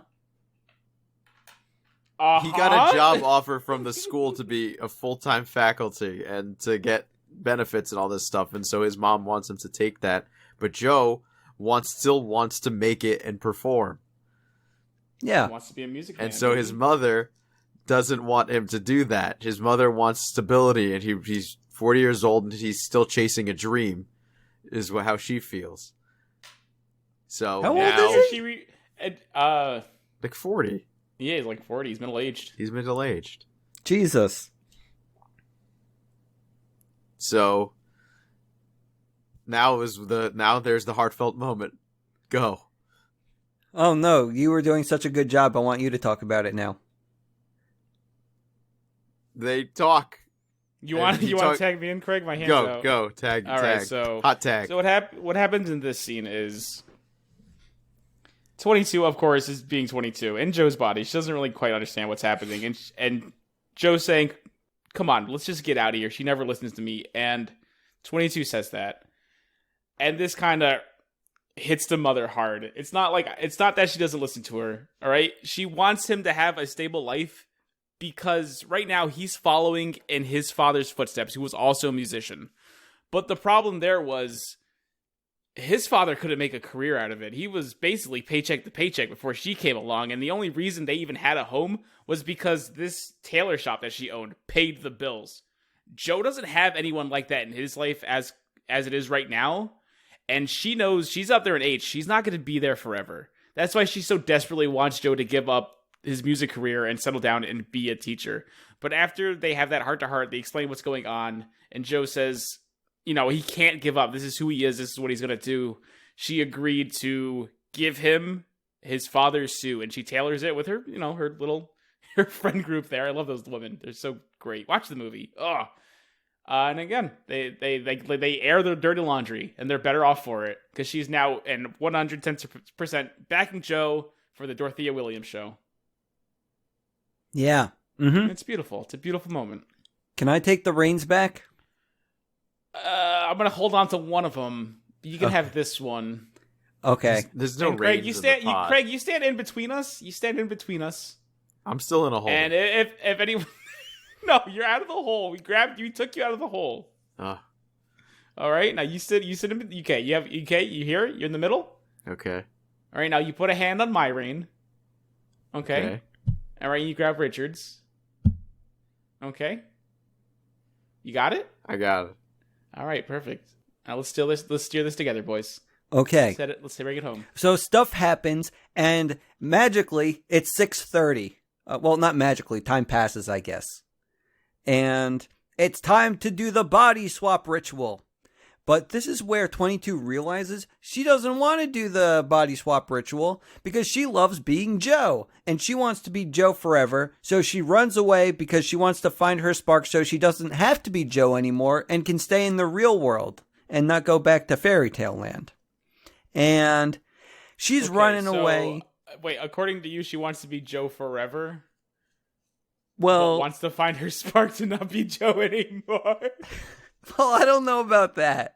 He got a job offer from the school to be a full-time faculty and to get benefits and all this stuff, and so his mom wants him to take that. But Joe still wants to make it and perform. Yeah. He wants to be a music man. And so his mother doesn't want him to do that. His mother wants stability, and he's 40 years old and he's still chasing a dream, is how she feels. So How old now, is she like 40. yeah, he's like 40. He's middle aged. He's middle-aged. Jesus. So now there's the heartfelt moment. Go. Oh no, you were doing such a good job. I want you to talk about it now. They talk. You want you to talk- tag me in, Craig? My hands Go, out. go, tag, All tag. right, so Hot tag. So what happens in this scene is 22, of course, is being 22 in Joe's body. She doesn't really quite understand what's happening, and Joe's saying, "Come on, let's just get out of here." She never listens to me, and 22 says that, and this kind of hits the mother hard. It's not that she doesn't listen to her. All right, she wants him to have a stable life. Because right now he's following in his father's footsteps, who was also a musician. But the problem there was his father couldn't make a career out of it. He was basically paycheck to paycheck before she came along. And the only reason they even had a home was because this tailor shop that she owned paid the bills. Joe doesn't have anyone like that in his life as it is right now. And she knows she's up there in age. She's not going to be there forever. That's why she so desperately wants Joe to give up his music career and settle down and be a teacher. But after they have that heart-to-heart, they explain what's going on, and Joe says, he can't give up. This is who he is. This is what he's going to do. She agreed to give him his father's Sue, and she tailors it with her, her friend group there. I love those women. They're so great. Watch the movie. Ugh. And again, they air their dirty laundry, and they're better off for it, because she's now in 110% backing Joe for the Dorothea Williams show. Yeah. Mm-hmm. It's beautiful. It's a beautiful moment. Can I take the reins back? I'm gonna hold on to one of them. You can have this one. Okay. There's no And Craig, reins you in stand. the pod. Craig, you stand in between us. You stand in between us. I'm still in a hole. And if anyone, no, you're out of the hole. We grabbed you. We took you out of the hole. Ah, All right. Now you sit in. Okay. You here? You're in the middle. okay. All right. Now you put a hand on my rein. Okay. All right. You grab Richard's. Okay. You got it. I got it. All right. Perfect. Now let's steer this together, boys. Okay. Let's bring it home. So stuff happens, and magically, it's 6:30. Well, not magically. Time passes, I guess. And it's time to do the body swap ritual. But this is where 22 realizes she doesn't want to do the body swap ritual because she loves being Joe. And she wants to be Joe forever. So she runs away because she wants to find her spark so she doesn't have to be Joe anymore and can stay in the real world and not go back to fairy tale land. And she's running away. Wait, according to you, she wants to be Joe forever? But Well, wants to find her spark to not be Joe anymore? I don't know about that.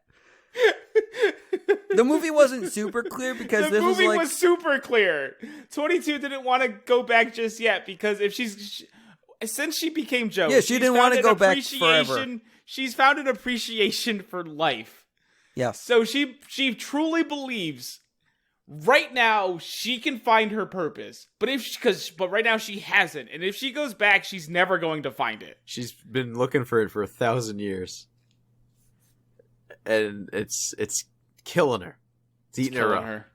The movie wasn't super clear because The this movie was like... was super clear. 22 didn't want to go back just yet because if since she became Joe, Yeah, she didn't want to go back forever. She's found an appreciation for life. Yes. So she truly believes right now she can find her purpose. But but right now she hasn't. And if she goes back, she's never going to find it. She's been looking for it for 1,000 years. And it's killing her. It's eating her killing up. her.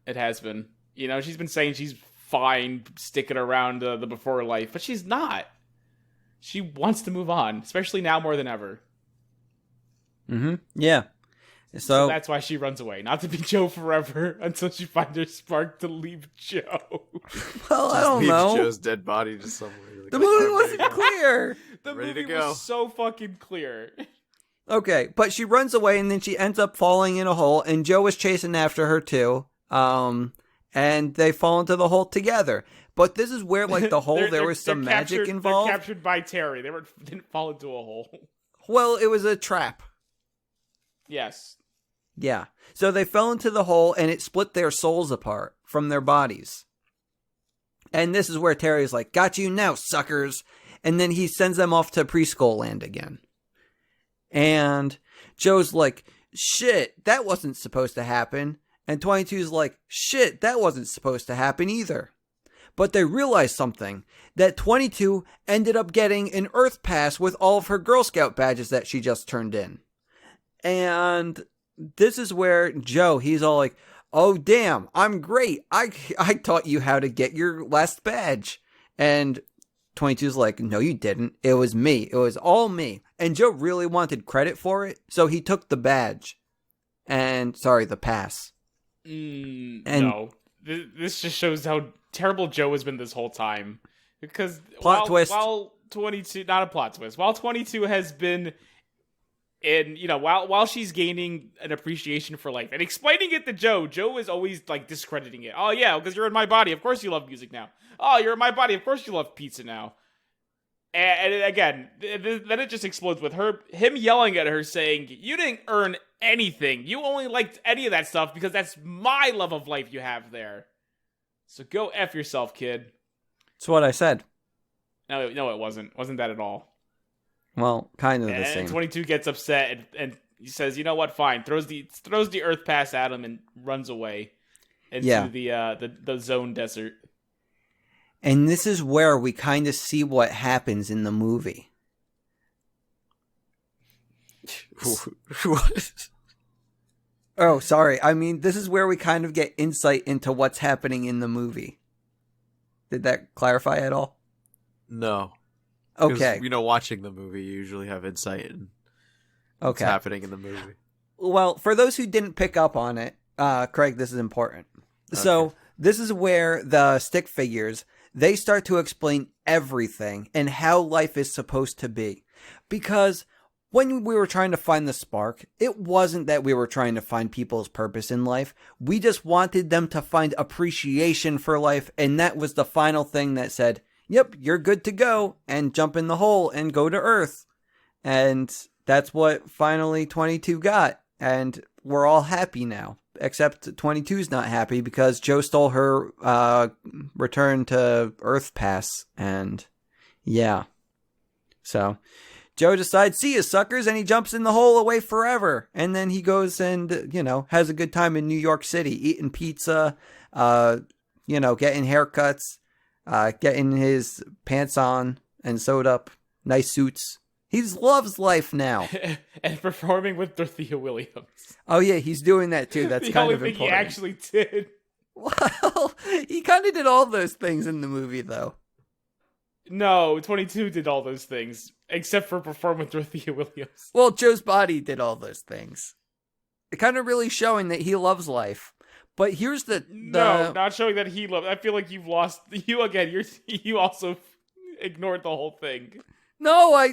It has been. You know, she's been saying she's fine sticking around the before life, but she's not. She wants to move on, especially now more than ever. Mm-hmm. Yeah. So that's why she runs away, not to be Joe forever until she finds her spark to leave Joe. Well, I don't Leaves know. Joe's dead body just somewhere. Like, The movie "I'm ready wasn't to go." clear. The Ready to movie go. was so fucking clear. Okay, but she runs away and then she ends up falling in a hole, and Joe is chasing after her too. And they fall into the hole together. But this is where, like, the hole, there was some magic involved. They're captured by Terry. They didn't fall into a hole. Well, it was a trap. Yes. Yeah. So they fell into the hole and it split their souls apart from their bodies. And this is where Terry's like, got you now, suckers. And then he sends them off to preschool land again. And Joe's like, shit, that wasn't supposed to happen. And 22's like, shit, that wasn't supposed to happen either. But they realize something, that 22 ended up getting an Earth Pass with all of her Girl Scout badges that she just turned in. And this is where Joe, he's all like, oh, damn, I'm great. I taught you how to get your last badge. And 22's like, no, you didn't. It was me. It was all me. And Joe really wanted credit for it, so he took the badge. The pass. No. This just shows how terrible Joe has been this whole time. Because while 22, not a plot twist, while 22 has been in, while she's gaining an appreciation for life and explaining it to Joe is always like discrediting it. Oh yeah, because you're in my body. Of course you love music now. Oh, you're in my body. Of course you love pizza now. And again, then it just explodes with him yelling at her saying, you didn't earn anything. You only liked any of that stuff because that's my love of life you have there. So go F yourself, kid. That's what I said. No, it wasn't. Wasn't that at all. Well, kind of the And same. 22 gets upset and he says, you know what, fine. Throws the Earth Pass at him and runs away into the zone desert. And this is where we kind of see what happens in the movie. What? Oh, sorry. I mean, this is where we kind of get insight into what's happening in the movie. Did that clarify at all? No. Okay. Watching the movie, you usually have insight in what's Okay. happening in the movie. Well, for those who didn't pick up on it, Craig, this is important. Okay. So this is where the stick figures, they start to explain everything and how life is supposed to be. Because when we were trying to find the spark, it wasn't that we were trying to find people's purpose in life. We just wanted them to find appreciation for life. And that was the final thing that said, yep, you're good to go, and jump in the hole and go to Earth. And that's what finally 22 got. And we're all happy now. Except 22's not happy because Joe stole her return to Earth pass. And yeah. So Joe decides, see you suckers, and he jumps in the hole away forever. And then he goes and, has a good time in New York City, eating pizza, getting haircuts, getting his pants on and sewed up, nice suits. He loves life now. And performing with Dorothea Williams. Oh, yeah, he's doing that, too. That's kind of important. The only thing he actually did. Well, he kind of did all those things in the movie, though. No, 22 did all those things, except for perform with Dorothea Williams. Well, Joe's body did all those things. It kind of really showing that he loves life. But here's the... No, not showing that he loves... I feel like you've lost... You also ignored the whole thing. No,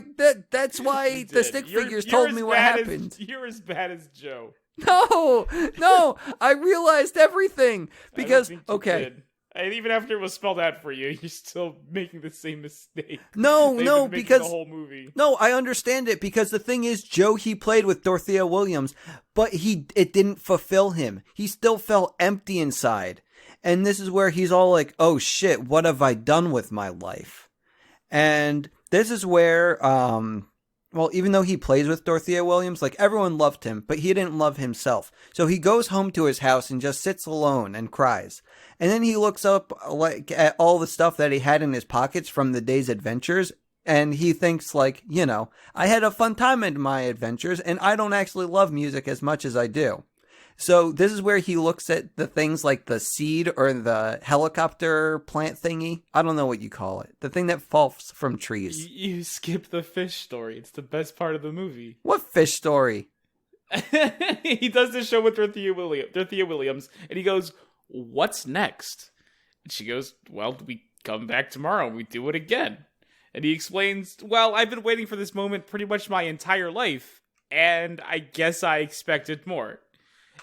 that's why the stick figures told me what happened. You're as bad as Joe. No, I realized everything. Because, okay. Did. And even after it was spelled out for you, you're still making the same mistake. No, because the whole movie. No, I understand it because the thing is, Joe, he played with Dorothea Williams, but it didn't fulfill him. He still felt empty inside, and this is where he's all like, "Oh shit, what have I done with my life?" And this is where, even though he plays with Dorothea Williams, like everyone loved him, but he didn't love himself. So he goes home to his house and just sits alone and cries. And then he looks up at all the stuff that he had in his pockets from the day's adventures. And he thinks I had a fun time in my adventures and I don't actually love music as much as I do. So this is where he looks at the things like the seed or the helicopter plant thingy. I don't know what you call it. The thing that falls from trees. You skip the fish story. It's the best part of the movie. What fish story? He does this show with Dorothea Williams, and he goes, "What's next?" And she goes, "Well, we come back tomorrow and we do it again." And he explains, "Well, I've been waiting for this moment pretty much my entire life, and I guess I expected more."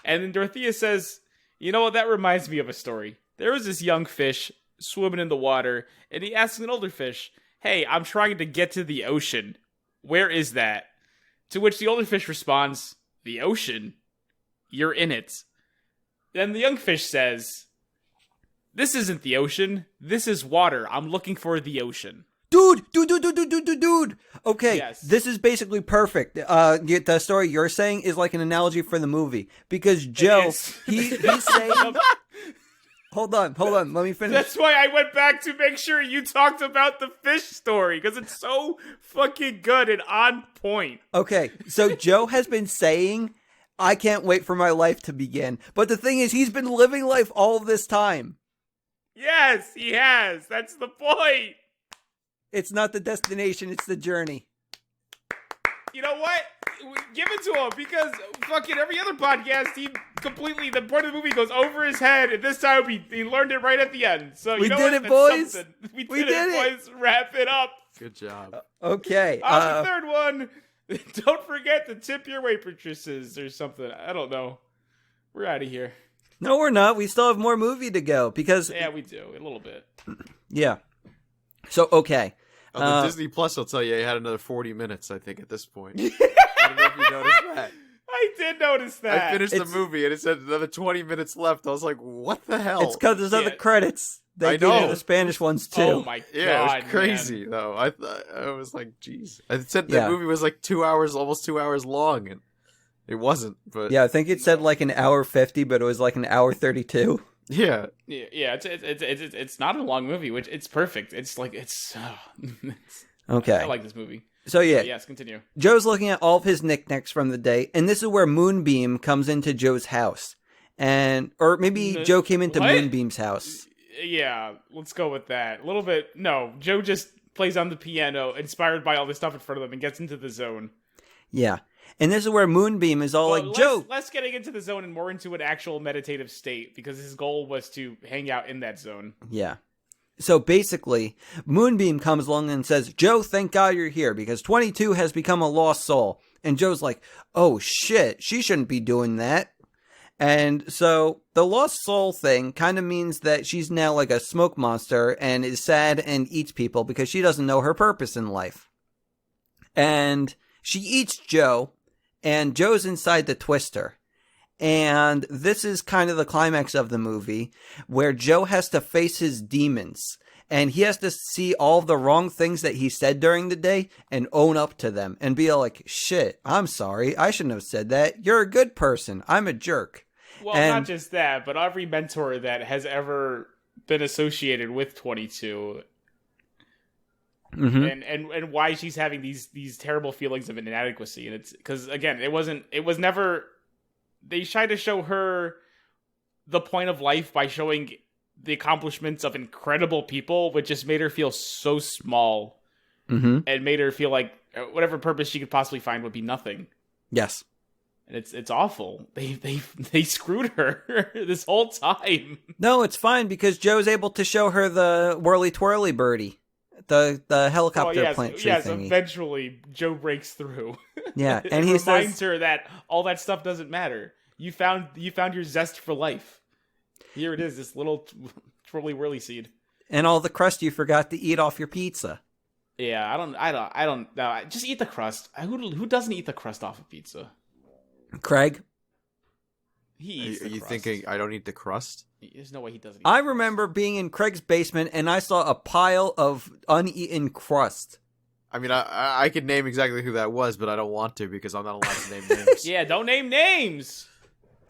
And then Dorothea says, "You know what, that reminds me of a story. There was this young fish swimming in the water, and he asks an older fish, 'Hey, I'm trying to get to the ocean. Where is that?' To which the older fish responds, 'The ocean? You're in it.' Then the young fish says, 'This isn't the ocean. This is water. I'm looking for the ocean.'" Dude. Okay, yes. This is basically perfect. The story you're saying is like an analogy for the movie because Joe, he's saying. Hold on. Let me finish. That's why I went back to make sure you talked about the fish story because it's so fucking good and on point. Okay, so Joe has been saying, "I can't wait for my life to begin," but the thing is, he's been living life all this time. Yes, he has. That's the point. It's not the destination, it's the journey. You know what? Give it to him because fucking every other podcast, the point of the movie goes over his head, and this time he learned it right at the end. So we did it, boys. We did it, boys. Wrap it up. Good job. Okay. On the third one, don't forget to tip your waitresses or something. I don't know. We're out of here. No, we're not. We still have more movie to go because... Yeah, we do. A little bit. Yeah. So, okay. The Disney Plus will tell you it had another 40 minutes, I think, at this point. I don't know if you noticed that. I did notice that. I finished the movie and it said another 20 minutes left. I was like, what the hell? It's because there's other credits. They gave you the Spanish ones, too. Oh, my God, yeah, it was crazy, though. I was like, geez. I said the movie was like 2 hours, almost 2 hours long, and it wasn't. But yeah, I think it said like an hour 50, but it was like an hour 32. Yeah. It's not a long movie, which it's perfect. It's like okay. I like this movie. So yeah, yes, continue. Joe's looking at all of his knickknacks from the day, and this is where Moonbeam comes into Joe's house, or maybe Joe came into Moonbeam's house. Yeah, let's go with that. A little bit. No, Joe just plays on the piano, inspired by all the stuff in front of him, and gets into the zone. Yeah. And this is where Moonbeam is all like, Joe! Less getting into the zone and more into an actual meditative state, because his goal was to hang out in that zone. Yeah. So basically, Moonbeam comes along and says, Joe, thank God you're here, because 22 has become a lost soul. And Joe's like, oh shit, she shouldn't be doing that. And so the lost soul thing kind of means that she's now like a smoke monster and is sad and eats people because she doesn't know her purpose in life. And She eats Joe, and Joe's inside the twister. And this is kind of the climax of the movie, where Joe has to face his demons. And he has to see all the wrong things that he said during the day and own up to them. And be like, shit, I'm sorry. I shouldn't have said that. You're a good person. I'm a jerk. Well, not just that, but every mentor that has ever been associated with 22... Mm-hmm. And why she's having these terrible feelings of inadequacy. And it's because, again, it was never, they tried to show her the point of life by showing the accomplishments of incredible people, which just made her feel so small, Mm-hmm. and made her feel like whatever purpose she could possibly find would be nothing. Yes. And it's awful. They screwed her this whole time. No, it's fine because Joe's able to show her the whirly twirly birdie. The helicopter plant tree thingy. Eventually Joe breaks through. Yeah, and he he reminds says, her that all that stuff doesn't matter. You found your zest for life. Here it is, this little twirly whirly seed. and all the crust you forgot to eat off your pizza. Yeah, I don't know. Just eat the crust. Who doesn't eat the crust off of pizza? Craig? He eats Are the you crust. thinking I don't eat the crust? There's no way he doesn't eat I the remember being in Craig's basement and I saw a pile of uneaten crust. I mean, I could name exactly who that was, but I don't want to because I'm not allowed to name names. crust. Yeah, don't name names.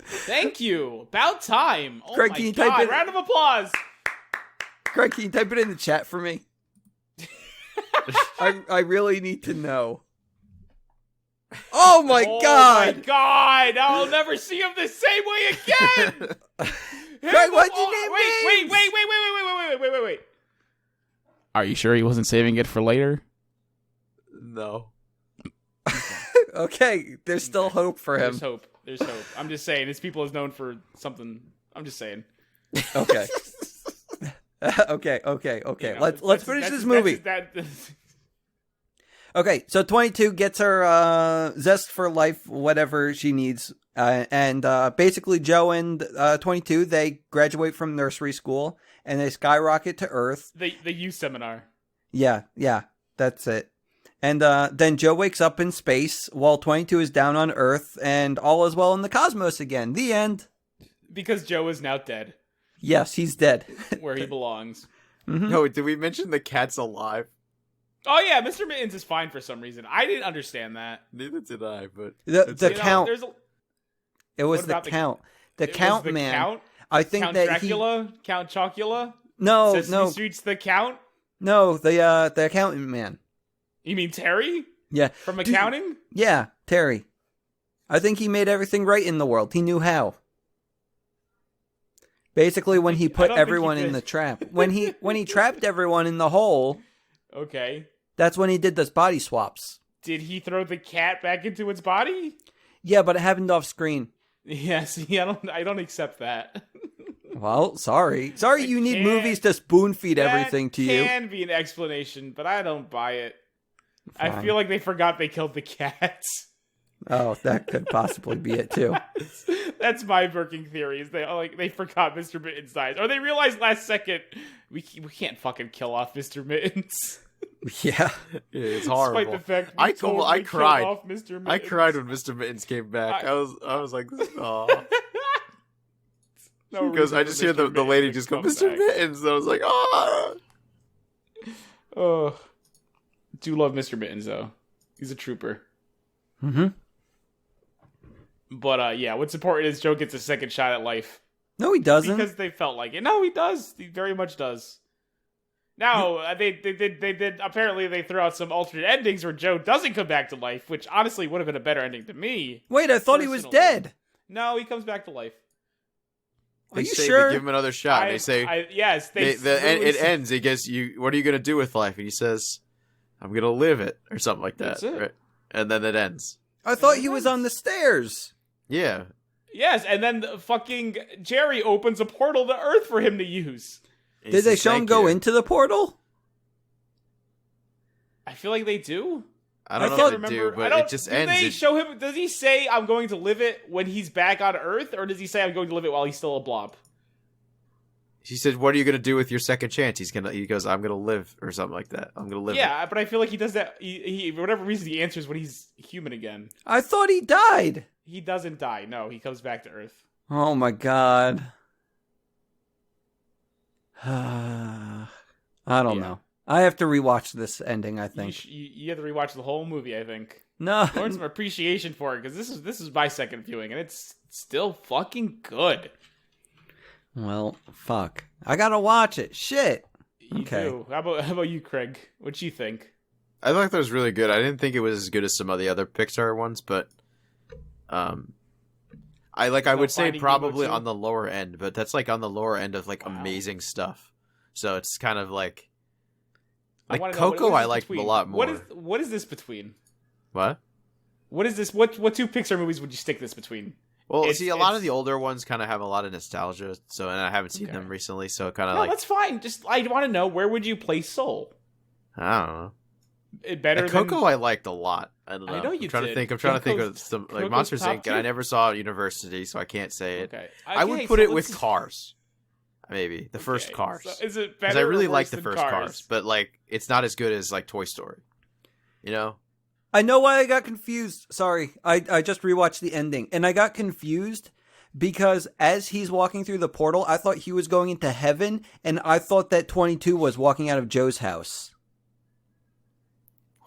Thank you. About time. Oh Craig, my can you type God. it- Round of applause. Craig, can you type it in the chat for me? I really need to know. Oh my Oh god! my God. I'll never see him the same way again. Craig, why'd you name names? Wait. Are you sure he wasn't saving it for later? No. Okay, there's still hope for him. There's hope. I'm just saying, his people is known for something. I'm just saying. Okay. Okay. You know, Let's finish this movie. Okay, so 22 gets her zest for life, whatever she needs. And basically, Joe and 22, they graduate from nursery school, and they skyrocket to Earth. The youth seminar. Yeah, that's it. And then Joe wakes up in space, while 22 is down on Earth, and all is well in the cosmos again. The end. Because Joe is now dead, Yes, he's dead. where he belongs. Mhm. No, did we mention the cat's alive? Oh yeah, Mr. Mittens is fine for some reason. I didn't understand that. Neither did I, but The You know, count. there's It was what the about the- count. The it was count the man. Count? I think Count that Dracula? Count Chocula? No, Sesame Street's the Count? the accountant man. You mean Terry? Yeah. From accounting? Yeah, Terry. I think he made everything right in the world. He knew how. Basically, when he I put don't think he everyone in did. the trap, when he trapped everyone in the hole, Okay. that's when he did those body swaps. Did he throw the cat back into its body? Yeah, but it happened off screen. Yes, I don't accept that. Well, sorry, you need can't- movies to spoon feed That everything to you. can be an explanation, but I don't buy it. I Fine. feel like they forgot they killed the cats. Oh, that could possibly be it too. That's my working theory. Is they forgot Mr. Mittens dies, or they realized last second we can't fucking kill off Mr. Mittens. Yeah. it's Despite horrible. the fact I totally cried. killed off Mr. Mittens. I cried when Mr. Mittens came back. I was like, oh. No Because reason I for just hear Mr. the lady Mittens just to go, come Mr. back. Mittens. And I was like, oh. Oh, do love Mr. Mittens though. He's a trooper. Mm-hmm. But yeah, what's important is Joe gets a second shot at life No, he doesn't. because they felt like it. No, he does. He very much does. Now they did. Apparently, they threw out some alternate endings where Joe doesn't come back to life, which honestly would have been a better ending to me. Wait, I thought he was Personally. dead. No, he comes back to life. Are you say sure? They give him another shot. They say, yes. it ends. He goes, what are you going to do with life? And he says, I'm going to live it, or something like that. That's it. Right? And then it ends. I thought he was on the stairs. Yeah. Yes, and then the fucking Jerry opens a portal to Earth for him to use. He Did they says, show him "Thank go you." into the portal? I feel like they do. I don't I know thought- if they do, I but don't- it just do ends. They It- show him? Does he say I'm going to live it when he's back on Earth, or does he say I'm going to live it while he's still a blob? He said, "What are you gonna do with your second chance?" He goes, "I'm gonna live," or something like that. I'm gonna live. Yeah, but I feel like he does that. He for whatever reason, he answers when he's human again. I thought he died. He doesn't die. No, he comes back to Earth. Oh my god. I don't know. I have to rewatch this ending, I think. You have to rewatch the whole movie, I think. No. Learn some appreciation for it, because this is my second viewing, and it's still fucking good. Well, fuck. I gotta watch it. Shit. You do. How about you, Craig? What'd you think? I thought that was really good. I didn't think it was as good as some of the other Pixar ones, but I would say probably on the lower end, but that's like on the lower end of like amazing stuff. So it's kind of like Coco I liked a lot more. What is this between? What? What is this? What two Pixar movies would you stick this between? Well, a lot of the older ones kind of have a lot of nostalgia, and I haven't seen them recently, so kind of no, that's fine. Just I want to know, where would you place Soul? I don't know. Better than Coco I liked a lot. I don't know. I know you I'm trying did. to think of some like Coco's Monsters top Inc. And I two? never saw University, so I can't say it. Okay. I would put it with Cars. Maybe the first Cars. So is it better? Because I really or like worse the than first Cars, but like it's not as good as like Toy Story. You know? I know why I got confused. Sorry. I just rewatched the ending, and I got confused because as he's walking through the portal, I thought he was going into heaven, and I thought that 22 was walking out of Joe's house.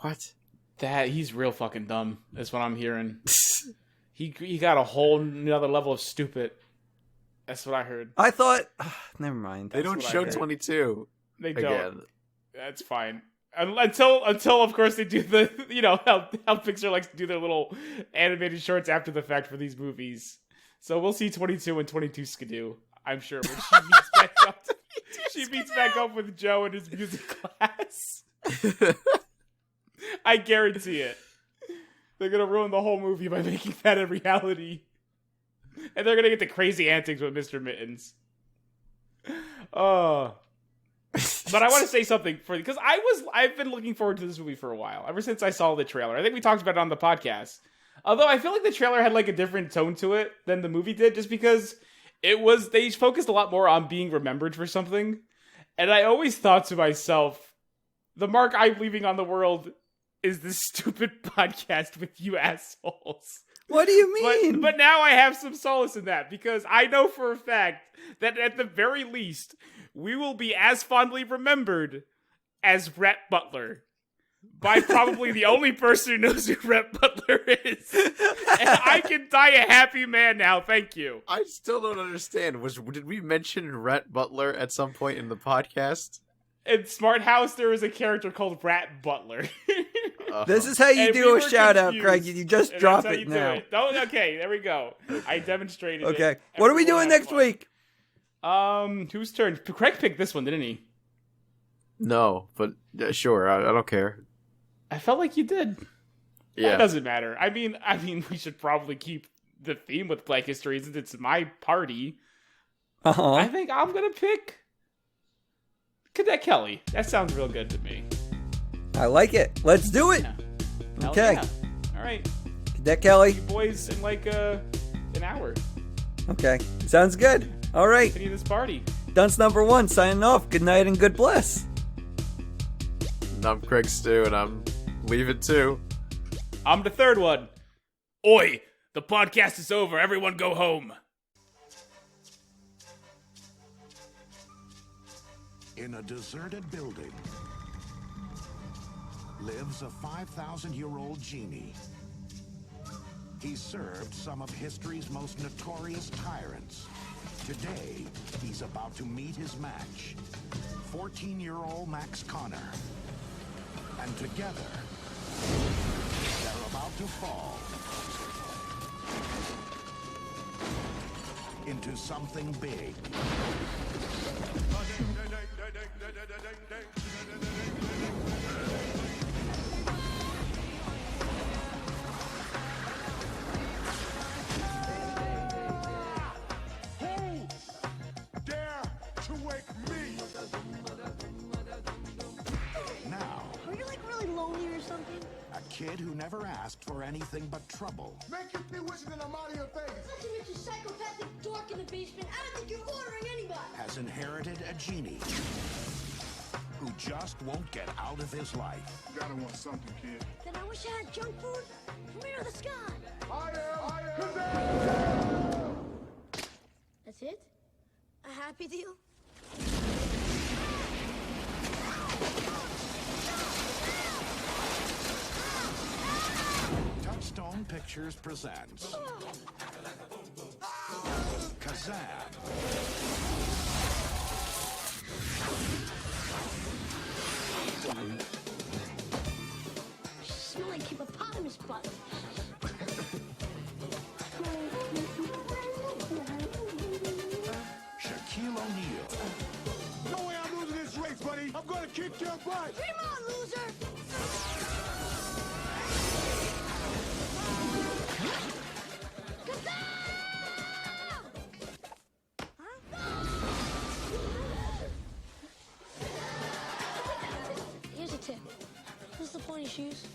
What? That he's real fucking dumb. That's what I'm hearing. he got a whole another level of stupid. That's what I heard. I thought, never mind. They don't show 22. They don't. Again. That's fine. Until of course they do the how Pixar likes to do their little animated shorts after the fact for these movies. So we'll see 22 and 22 Skidoo, I'm sure, when she meets back up. She meets back up with Joe in his music class. I guarantee it. They're gonna ruin the whole movie by making that a reality. And they're gonna get the crazy antics with Mr. Mittens. Oh. But I want to say something because I've been looking forward to this movie for a while, ever since I saw the trailer. I think we talked about it on the podcast. Although I feel like the trailer had like a different tone to it than the movie did, just because they focused a lot more on being remembered for something. And I always thought to myself, the mark I'm leaving on the world is this stupid podcast with you assholes. What do you mean? But now I have some solace in that, because I know for a fact that at the very least, we will be as fondly remembered as Rhett Butler. By probably the only person who knows who Rhett Butler is. And I can die a happy man now, thank you. I still don't understand. Did we mention Rhett Butler at some point in the podcast? In Smart House, there is a character called Rat Butler. This is how you do a shout out, Craig. You just drop it now. Okay, there we go. I demonstrated it. Okay. What are we doing next week? Whose turn? Craig picked this one, didn't he? No, but sure, I don't care. I felt like you did. Yeah. That doesn't matter. I mean, we should probably keep the theme with Black History since it's my party. Uh-huh. I think I'm gonna pick Cadet Kelly. That sounds real good to me. I like it. Let's do it. Yeah. Okay. Yeah. All right. Cadet Kelly. You boys in like an hour. Okay. Sounds good. All right. Continue this party. Dunce number 1 signing off. Good night and good bless. I'm Craig Stew, and I'm leaving too. I'm the third one. Oi! The podcast is over. Everyone go home. In a deserted building lives a 5,000-year-old genie. He served some of history's most notorious tyrants. Today, he's about to meet his match, 14-year-old Max Connor. And together, they're about to fall into something big. Who dare to wake me? Now, Are you like really lonely or something? a kid who never asked for anything but trouble. Make your 3 wishes and I'm out of your face. Listen, Mr. Psychopathic dork in the basement. I don't think you're ordering anybody. Has inherited a genie who just won't get out of his life. You gotta want something, kid. Then I wish I had junk food from here to the sky. I am. That's it? A happy deal? Touchstone Pictures presents Kazam. Smell like hippopotamus butt. Shaquille O'Neal. No way I'm losing this race, buddy. I'm gonna kick your butt. Dream on, loser! Here's a tip. What's the pointy shoes?